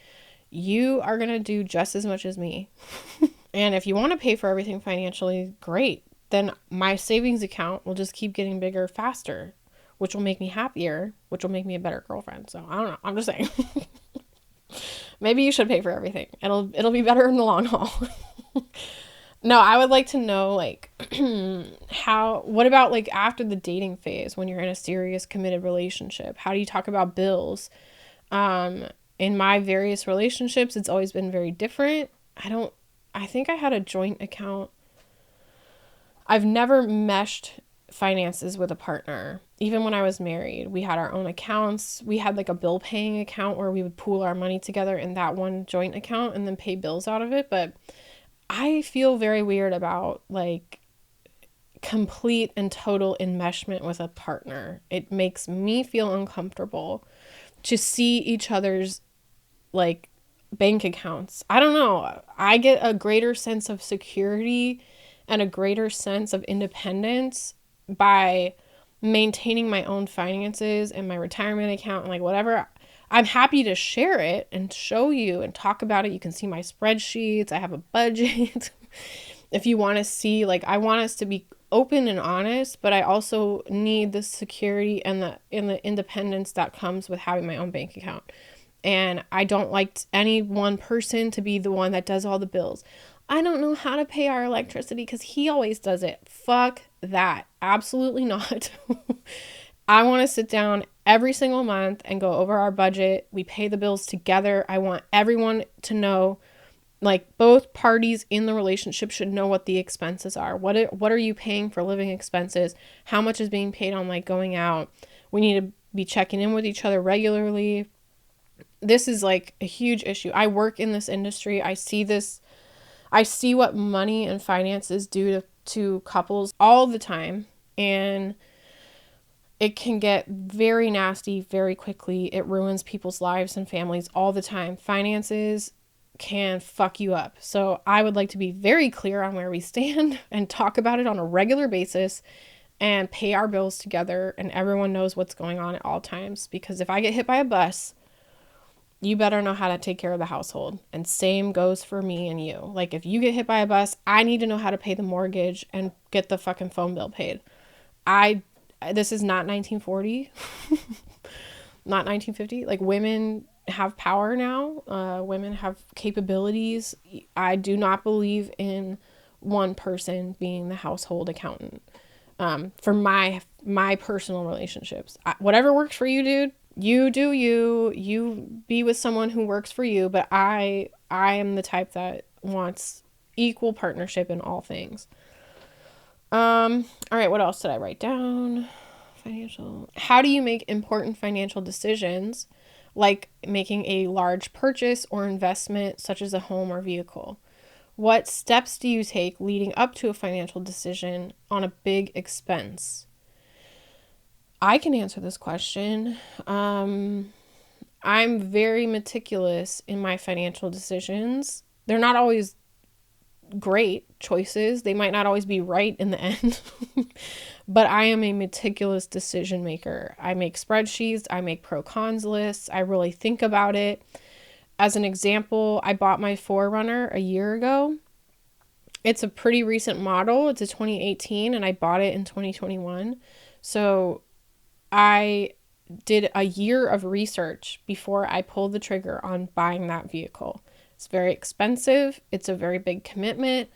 You are going to do just as much as me. And if you want to pay for everything financially, great. Then my savings account will just keep getting bigger faster, which will make me happier, which will make me a better girlfriend. So I don't know. I'm just saying. Maybe you should pay for everything. It'll be better in the long haul. No, I would like to know like what about like after the dating phase when you're in a serious committed relationship? How do you talk about bills? In my various relationships, it's always been very different. I think I had a joint account. I've never meshed finances with a partner. Even when I was married, we had our own accounts. We had like a bill paying account where we would pool our money together in that one joint account and then pay bills out of it. But I feel very weird about like complete and total enmeshment with a partner. It makes me feel uncomfortable to see each other's like bank accounts. I don't know. I get a greater sense of security and a greater sense of independence by maintaining my own finances and my retirement account and like whatever. I'm happy to share it and show you and talk about it. You can see my spreadsheets. I have a budget. If you want to see, like, I want us to be open and honest, but I also need the security and the independence that comes with having my own bank account. And I don't like any one person to be the one that does all the bills. I don't know how to pay our electricity because he always does it. Fuck that. Absolutely not. I want to sit down every single month and go over our budget. We pay the bills together. I want everyone to know, like both parties in the relationship should know what the expenses are. What are you paying for living expenses? How much is being paid on like going out? We need to be checking in with each other regularly. This is like a huge issue. I work in this industry. I see this. I see what money and finances do to couples all the time. And it can get very nasty very quickly. It ruins people's lives and families all the time. Finances can fuck you up. So I would like to be very clear on where we stand and talk about it on a regular basis and pay our bills together and everyone knows what's going on at all times. Because if I get hit by a bus, you better know how to take care of the household. And same goes for me and you. Like if you get hit by a bus, I need to know how to pay the mortgage and get the fucking phone bill paid. This is not 1940, not 1950. Like women have power now. Women have capabilities. I do not believe in one person being the household accountant. For my personal relationships, whatever works for you, dude. You do you be with someone who works for you, but I am the type that wants equal partnership in all things. All right, what else did I write down? Financial. How do you make important financial decisions like making a large purchase or investment such as a home or vehicle? What steps do you take leading up to a financial decision on a big expense? I can answer this question. I'm very meticulous in my financial decisions. They're not always great choices. They might not always be right in the end, but I am a meticulous decision maker. I make spreadsheets, I make pro cons lists, I really think about it. As an example, I bought my 4Runner a year ago. It's a pretty recent model. It's a 2018 and I bought it in 2021. So I did a year of research before I pulled the trigger on buying that vehicle. It's very expensive. It's a very big commitment.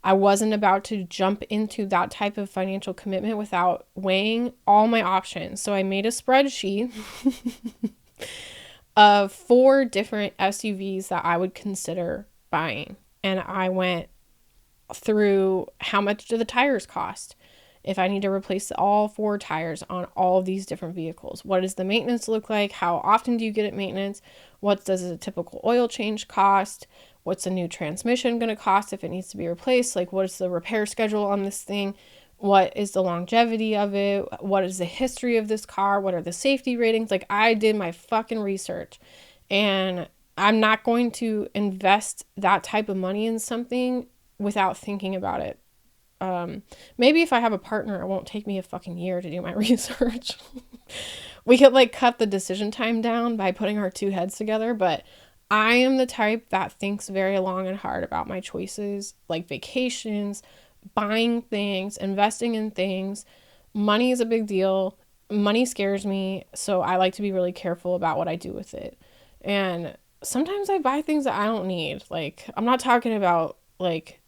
I wasn't about to jump into that type of financial commitment without weighing all my options. So I made a spreadsheet of 4 different SUVs that I would consider buying. And I went through how much do the tires cost? If I need to replace all 4 tires on all of these different vehicles, what does the maintenance look like? How often do you get it maintenance? What does a typical oil change cost? What's a new transmission going to cost if it needs to be replaced? Like, what is the repair schedule on this thing? What is the longevity of it? What is the history of this car? What are the safety ratings? Like, I did my fucking research, and I'm not going to invest that type of money in something without thinking about it. Maybe if I have a partner, it won't take me a fucking year to do my research. We could like cut the decision time down by putting our 2 heads together, but I am the type that thinks very long and hard about my choices, like vacations, buying things, investing in things. Money is a big deal. Money scares me, so I like to be really careful about what I do with it. And sometimes I buy things that I don't need. Like, I'm not talking about like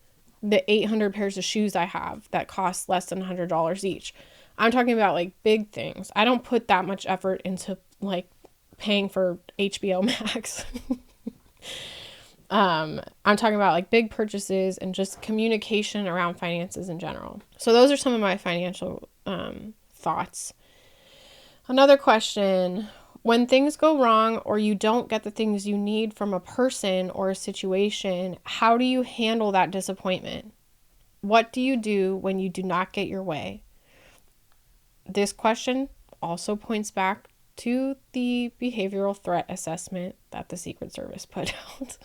the 800 pairs of shoes I have that cost less than $100 each. I'm talking about like big things. I don't put that much effort into like paying for HBO Max. I'm talking about like big purchases and just communication around finances in general. So those are some of my financial thoughts. Another question: when things go wrong or you don't get the things you need from a person or a situation, how do you handle that disappointment? What do you do when you do not get your way? This question also points back to the behavioral threat assessment that the Secret Service put out.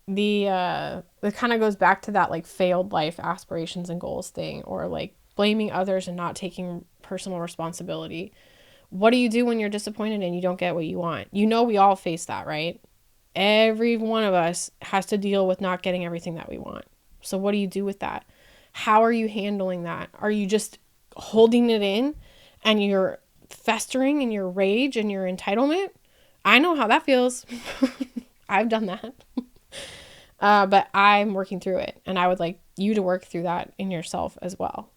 It kind of goes back to that like failed life aspirations and goals thing, or like blaming others and not taking personal responsibility. What do you do when you're disappointed and you don't get what you want? You know, we all face that, right? Every one of us has to deal with not getting everything that we want. So what do you do with that? How are you handling that? Are you just holding it in and you're festering in your rage and your entitlement? I know how that feels. I've done that. But I'm working through it, and I would like you to work through that in yourself as well.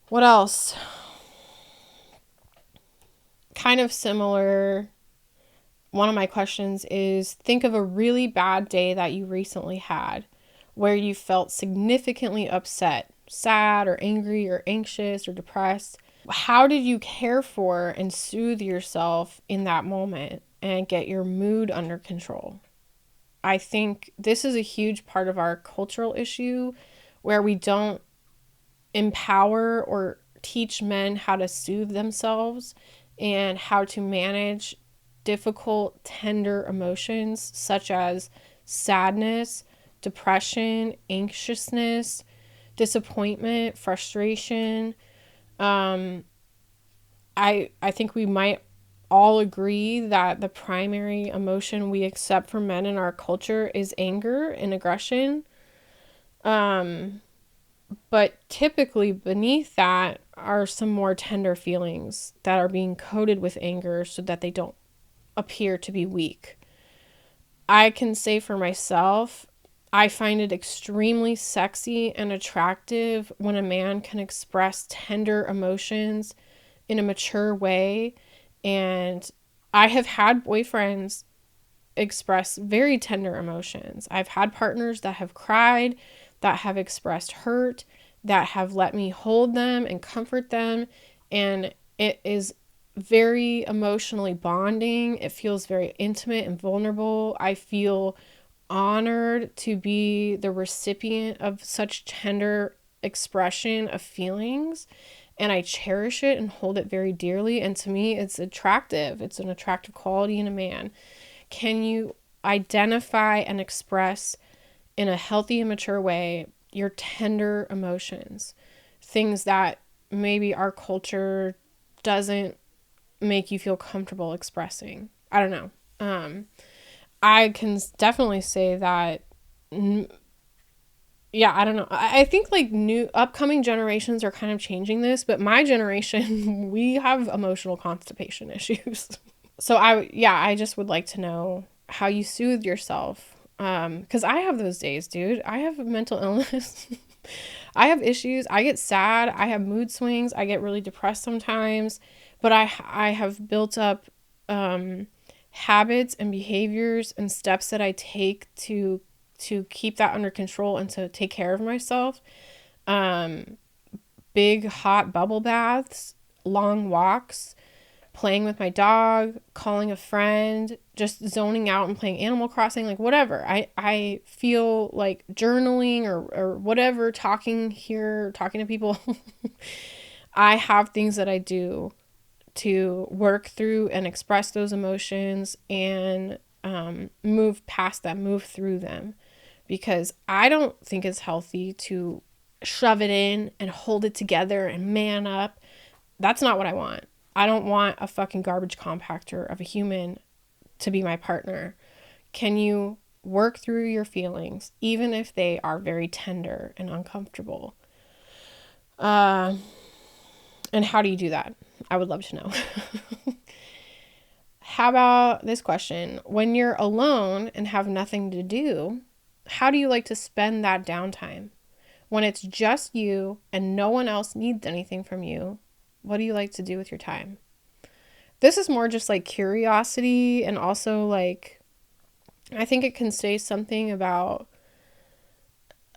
What else? Kind of similar. One of my questions is, think of a really bad day that you recently had where you felt significantly upset, sad or angry or anxious or depressed. How did you care for and soothe yourself in that moment and get your mood under control? I think this is a huge part of our cultural issue where we don't empower or teach men how to soothe themselves and how to manage difficult, tender emotions such as sadness, depression, anxiousness, disappointment, frustration. I think we might all agree that the primary emotion we accept from men in our culture is anger and aggression. But typically beneath that are some more tender feelings that are being coded with anger so that they don't appear to be weak. I can say for myself, I find it extremely sexy and attractive when a man can express tender emotions in a mature way. And I have had boyfriends express very tender emotions. I've had partners that have cried, that have expressed hurt, that have let me hold them and comfort them. And It is very emotionally bonding. It feels very intimate and vulnerable. I feel honored to be the recipient of such tender expression of feelings, and I cherish it and hold it very dearly. And to me, it's attractive. It's an attractive quality in a man. Can you identify and express in a healthy and mature way your tender emotions, things that maybe our culture doesn't make you feel comfortable expressing? I don't know. I can definitely say that, yeah, I don't know. I think like new upcoming generations are kind of changing this, but my generation, we have emotional constipation issues. So I just would like to know how you soothe yourself. Cause I have those days, dude. I have mental illness. I have issues. I get sad. I have mood swings. I get really depressed sometimes, but I have built up, habits and behaviors and steps that I take to keep that under control and to take care of myself. Big hot bubble baths, long walks, playing with my dog, calling a friend, just zoning out and playing Animal Crossing, like whatever. I feel like journaling or whatever, talking to people. I have things that I do to work through and express those emotions and move past them, move through them. Because I don't think it's healthy to shove it in and hold it together and man up. That's not what I want. I don't want a fucking garbage compactor of a human to be my partner. Can you work through your feelings, even if they are very tender and uncomfortable? And how do you do that? I would love to know. How about this question? When you're alone and have nothing to do, how do you like to spend that downtime? When it's just you and no one else needs anything from you, what do you like to do with your time? This is more just like curiosity, and also like, I think it can say something about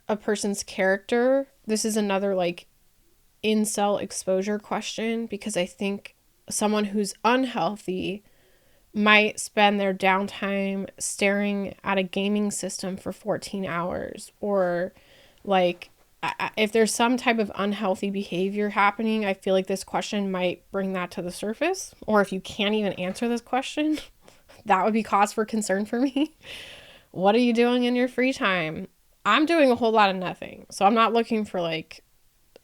a person's character. This is another like incel exposure question, because I think someone who's unhealthy might spend their downtime staring at a gaming system for 14 hours, or like, if there's some type of unhealthy behavior happening, I feel like this question might bring that to the surface. Or if you can't even answer this question, that would be cause for concern for me. What are you doing in your free time? I'm doing a whole lot of nothing. So I'm not looking for like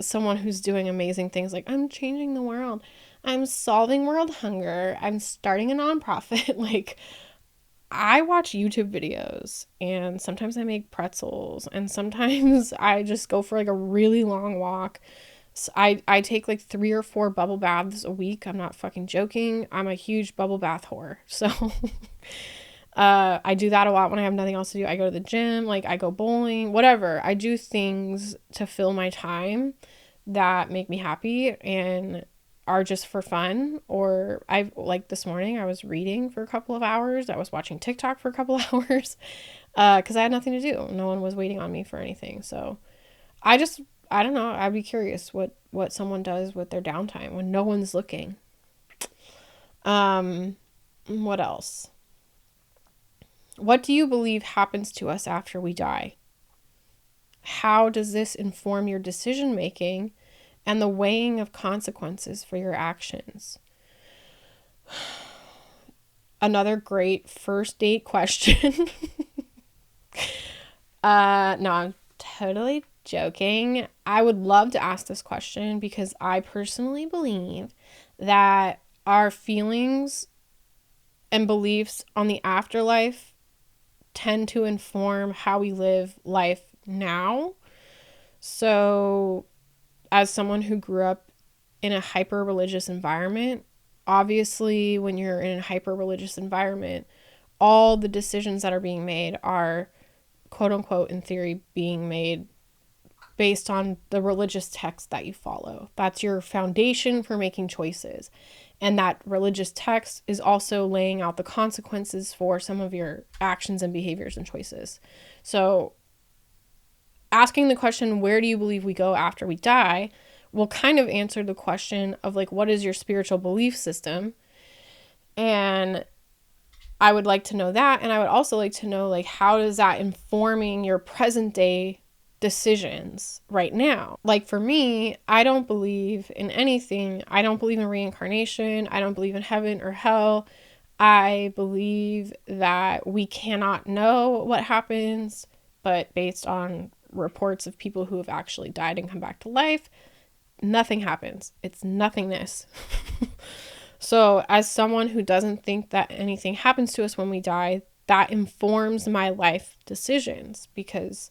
someone who's doing amazing things like I'm changing the world, I'm solving world hunger, I'm starting a nonprofit. Like, I watch YouTube videos, and sometimes I make pretzels, and sometimes I just go for like a really long walk. So I take like 3 or 4 bubble baths a week. I'm not fucking joking. I'm a huge bubble bath whore. So I do that a lot when I have nothing else to do. I go to the gym, like I go bowling, whatever. I do things to fill my time that make me happy and are just for fun. Or I like this morning I was reading for a couple of hours. I was watching TikTok for a couple of hours because I had nothing to do. No one was waiting on me for anything. So I don't know. I'd be curious what someone does with their downtime when no one's looking. What else? What do you believe happens to us after we die? How does this inform your decision making and the weighing of consequences for your actions? Another great first date question. No, I'm totally joking. I would love to ask this question because I personally believe that our feelings and beliefs on the afterlife tend to inform how we live life now. So, as someone who grew up in a hyper-religious environment, obviously when you're in a hyper-religious environment, all the decisions that are being made are, quote unquote, in theory, being made based on the religious text that you follow. That's your foundation for making choices. And that religious text is also laying out the consequences for some of your actions and behaviors and choices. So asking the question, where do you believe we go after we die? will kind of answer the question of like, what is your spiritual belief system? And I would like to know that. And I would also like to know, like, how is that informing your present day decisions right now? Like for me, I don't believe in anything. I don't believe in reincarnation. I don't believe in heaven or hell. I believe that we cannot know what happens, but based on reports of people who have actually died and come back to life, nothing happens. It's nothingness. So as someone who doesn't think that anything happens to us when we die, that informs my life decisions, because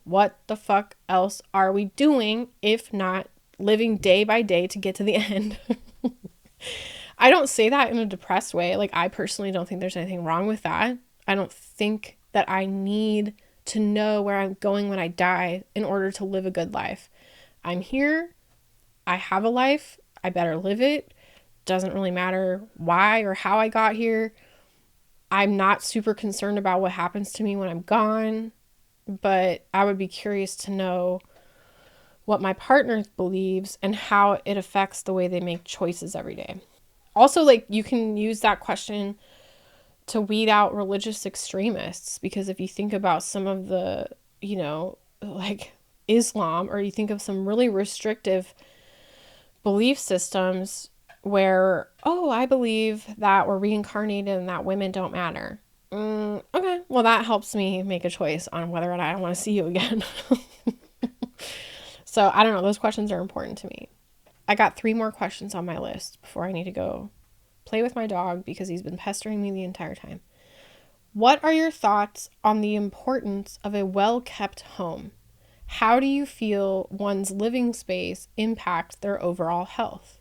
what the fuck else are we doing if not living day by day to get to the end? I don't say that in a depressed way. Like, I personally don't think there's anything wrong with that. I don't think that I need to know where I'm going when I die in order to live a good life. I'm here. I have a life. I better live it. Doesn't really matter why or how I got here. I'm not super concerned about what happens to me when I'm gone, but I would be curious to know what my partner believes and how it affects the way they make choices every day. Also, like, you can use that question to weed out religious extremists, because if you think about some of the, like Islam, or you think of some really restrictive belief systems where, oh, I believe that we're reincarnated and that women don't matter. Okay, well, that helps me make a choice on whether or not I want to see you again. So I don't know. Those questions are important to me. I got 3 more questions on my list before I need to go play with my dog because he's been pestering me the entire time. What are your thoughts on the importance of a well-kept home? How do you feel one's living space impacts their overall health?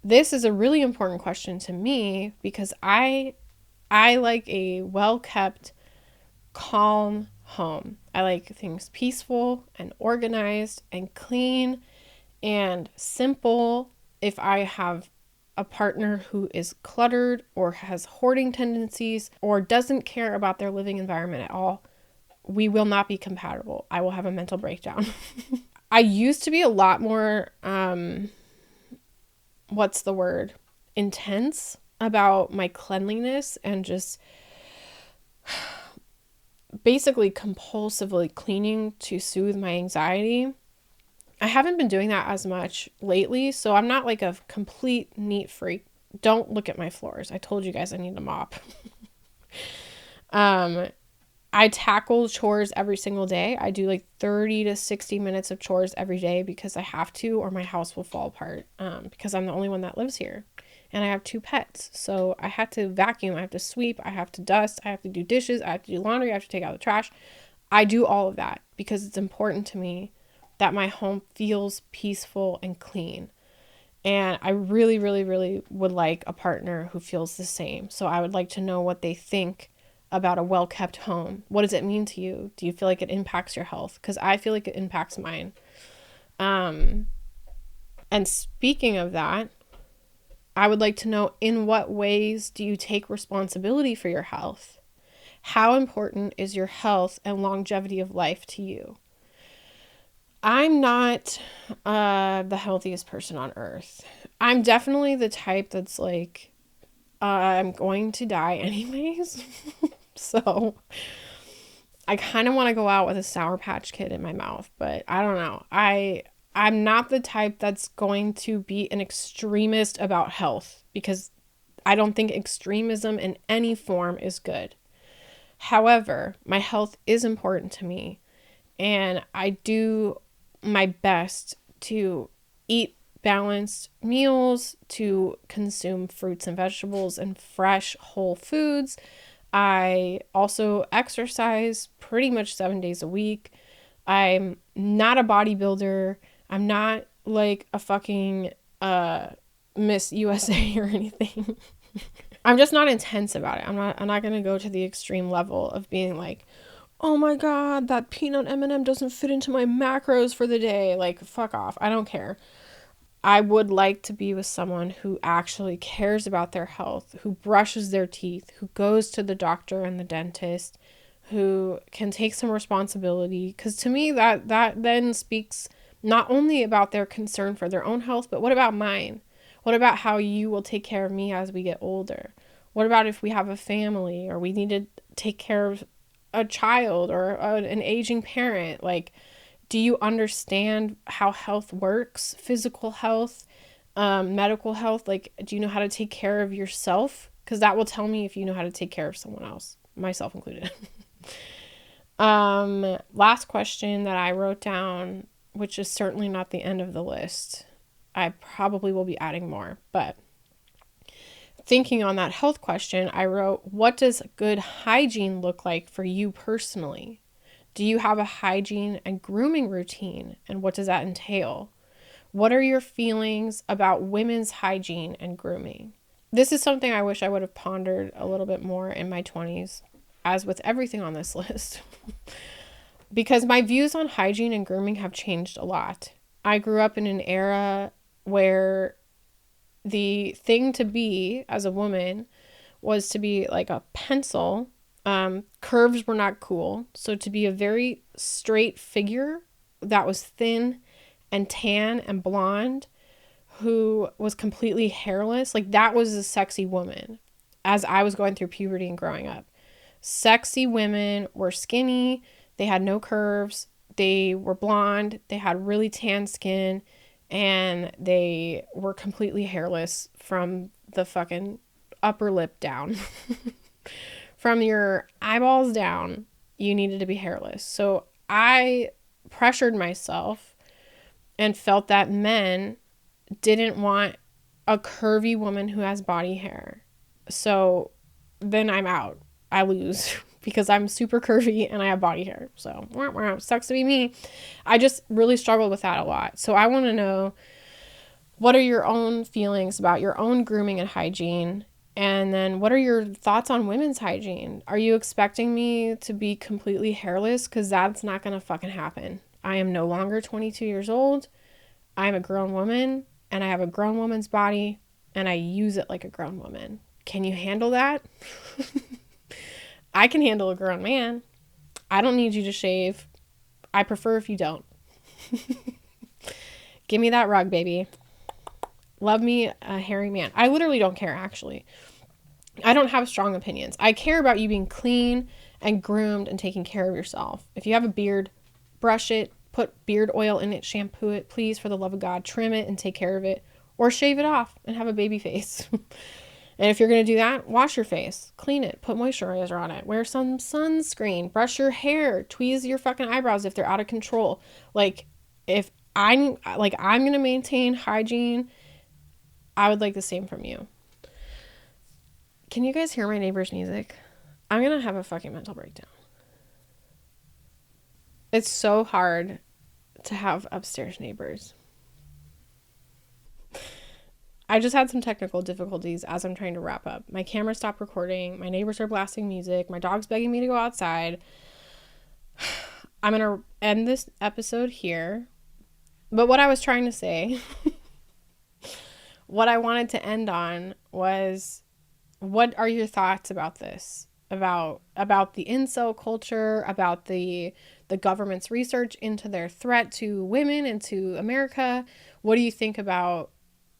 This is a really important question to me because I like a well-kept, calm home. I like things peaceful and organized and clean and simple. If I have a partner who is cluttered or has hoarding tendencies or doesn't care about their living environment at all, we will not be compatible. I will have a mental breakdown. I used to be a lot more, intense about my cleanliness and just basically compulsively cleaning to soothe my anxiety. I haven't been doing that as much lately, so I'm not like a complete neat freak. Don't look at my floors. I told you guys I need a mop. I tackle chores every single day. I do like 30 to 60 minutes of chores every day because I have to, or my house will fall apart, because I'm the only one that lives here. And I have 2 pets. So I have to vacuum, I have to sweep, I have to dust, I have to do dishes, I have to do laundry, I have to take out the trash. I do all of that because it's important to me that my home feels peaceful and clean. And I really, really, really would like a partner who feels the same. So I would like to know what they think about a well-kept home. What does it mean to you? Do you feel like it impacts your health? Because I feel like it impacts mine. And speaking of that, I would like to know, in what ways do you take responsibility for your health? How important is your health and longevity of life to you? I'm not the healthiest person on earth. I'm definitely the type that's like, I'm going to die anyways. So I kind of want to go out with a Sour Patch Kid in my mouth, but I don't know. I'm not the type that's going to be an extremist about health, because I don't think extremism in any form is good. However, my health is important to me, and I do my best to eat balanced meals, to consume fruits and vegetables and fresh whole foods. I also exercise pretty much 7 days a week. I'm not a bodybuilder. I'm not like a fucking Miss USA or anything. I'm just not intense about it. I'm not going to go to the extreme level of being like, oh my God, that peanut M&M doesn't fit into my macros for the day. Like, fuck off. I don't care. I would like to be with someone who actually cares about their health, who brushes their teeth, who goes to the doctor and the dentist, who can take some responsibility. Because to me, that then speaks Not only about their concern for their own health, but what about mine? What about how you will take care of me as we get older? What about if we have a family or we need to take care of a child or an aging parent? Like, do you understand how health works? Physical health, medical health? Like, do you know how to take care of yourself? Because that will tell me if you know how to take care of someone else, myself included. Last question that I wrote down, which is certainly not the end of the list. I probably will be adding more, but thinking on that health question, I wrote, what does good hygiene look like for you personally? Do you have a hygiene and grooming routine? And what does that entail? What are your feelings about women's hygiene and grooming? This is something I wish I would have pondered a little bit more in my 20s, as with everything on this list. Because my views on hygiene and grooming have changed a lot. I grew up in an era where the thing to be as a woman was to be like a pencil. Curves were not cool. So to be a very straight figure that was thin and tan and blonde, who was completely hairless, like that was a sexy woman as I was going through puberty and growing up. Sexy women were skinny, they had no curves, they were blonde, they had really tan skin, and they were completely hairless from the fucking upper lip down. From your eyeballs down, you needed to be hairless. So I pressured myself and felt that men didn't want a curvy woman who has body hair. So then I'm out. I lose because I'm super curvy and I have body hair. So sucks to be me. I just really struggled with that a lot. So I want to know, what are your own feelings about your own grooming and hygiene? And then what are your thoughts on women's hygiene? Are you expecting me to be completely hairless? Because that's not going to fucking happen. I am no longer 22 years old. I'm a grown woman and I have a grown woman's body and I use it like a grown woman. Can you handle that? I can handle a grown man. I don't need you to shave. I prefer if you don't. Give me that rug, baby. Love me a hairy man. I literally don't care, actually. I don't have strong opinions. I care about you being clean and groomed and taking care of yourself. If you have a beard, brush it, put beard oil in it, shampoo it, please, for the love of God, trim it and take care of it, or shave it off and have a baby face. And if you're going to do that, wash your face, clean it, put moisturizer on it, wear some sunscreen, brush your hair, tweeze your fucking eyebrows if they're out of control. Like, if I'm going to maintain hygiene, I would like the same from you. Can you guys hear my neighbor's music? I'm going to have a fucking mental breakdown. It's so hard to have upstairs neighbors. I just had some technical difficulties as I'm trying to wrap up. My camera stopped recording. My neighbors are blasting music. My dog's begging me to go outside. I'm going to end this episode here. But what I was trying to say, what I wanted to end on was, what are your thoughts about this? About the incel culture, about the government's research into their threat to women and to America? What do you think about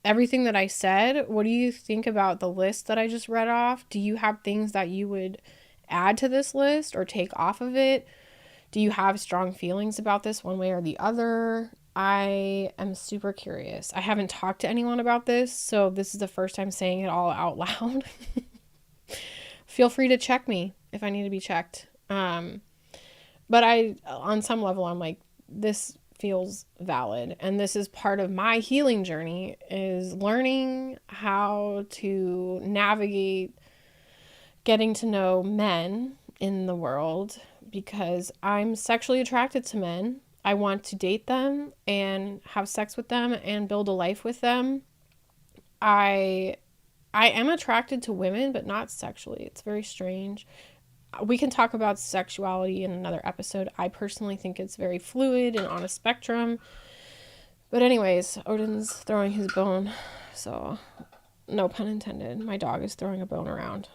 everything that I said? What do you think about the list that I just read off? Do you have things that you would add to this list or take off of it? Do you have strong feelings about this one way or the other? I am super curious. I haven't talked to anyone about this, so this is the first time saying it all out loud. Feel free to check me if I need to be checked. But on some level, I'm like, this feels valid. And this is part of my healing journey, is learning how to navigate getting to know men in the world, because I'm sexually attracted to men. I want to date them and have sex with them and build a life with them. I am attracted to women, but not sexually. It's very strange. We can talk about sexuality in another episode. I personally think it's very fluid and on a spectrum. But anyways, Odin's throwing his bone. So, no pun intended. My dog is throwing a bone around.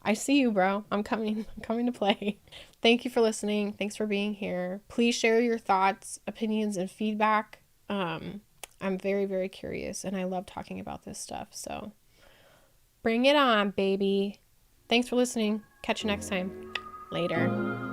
I see you, bro. I'm coming to play. Thank you for listening. Thanks for being here. Please share your thoughts, opinions, and feedback. I'm very, very curious, and I love talking about this stuff. So bring it on, baby. Thanks for listening. Catch you next time. Later.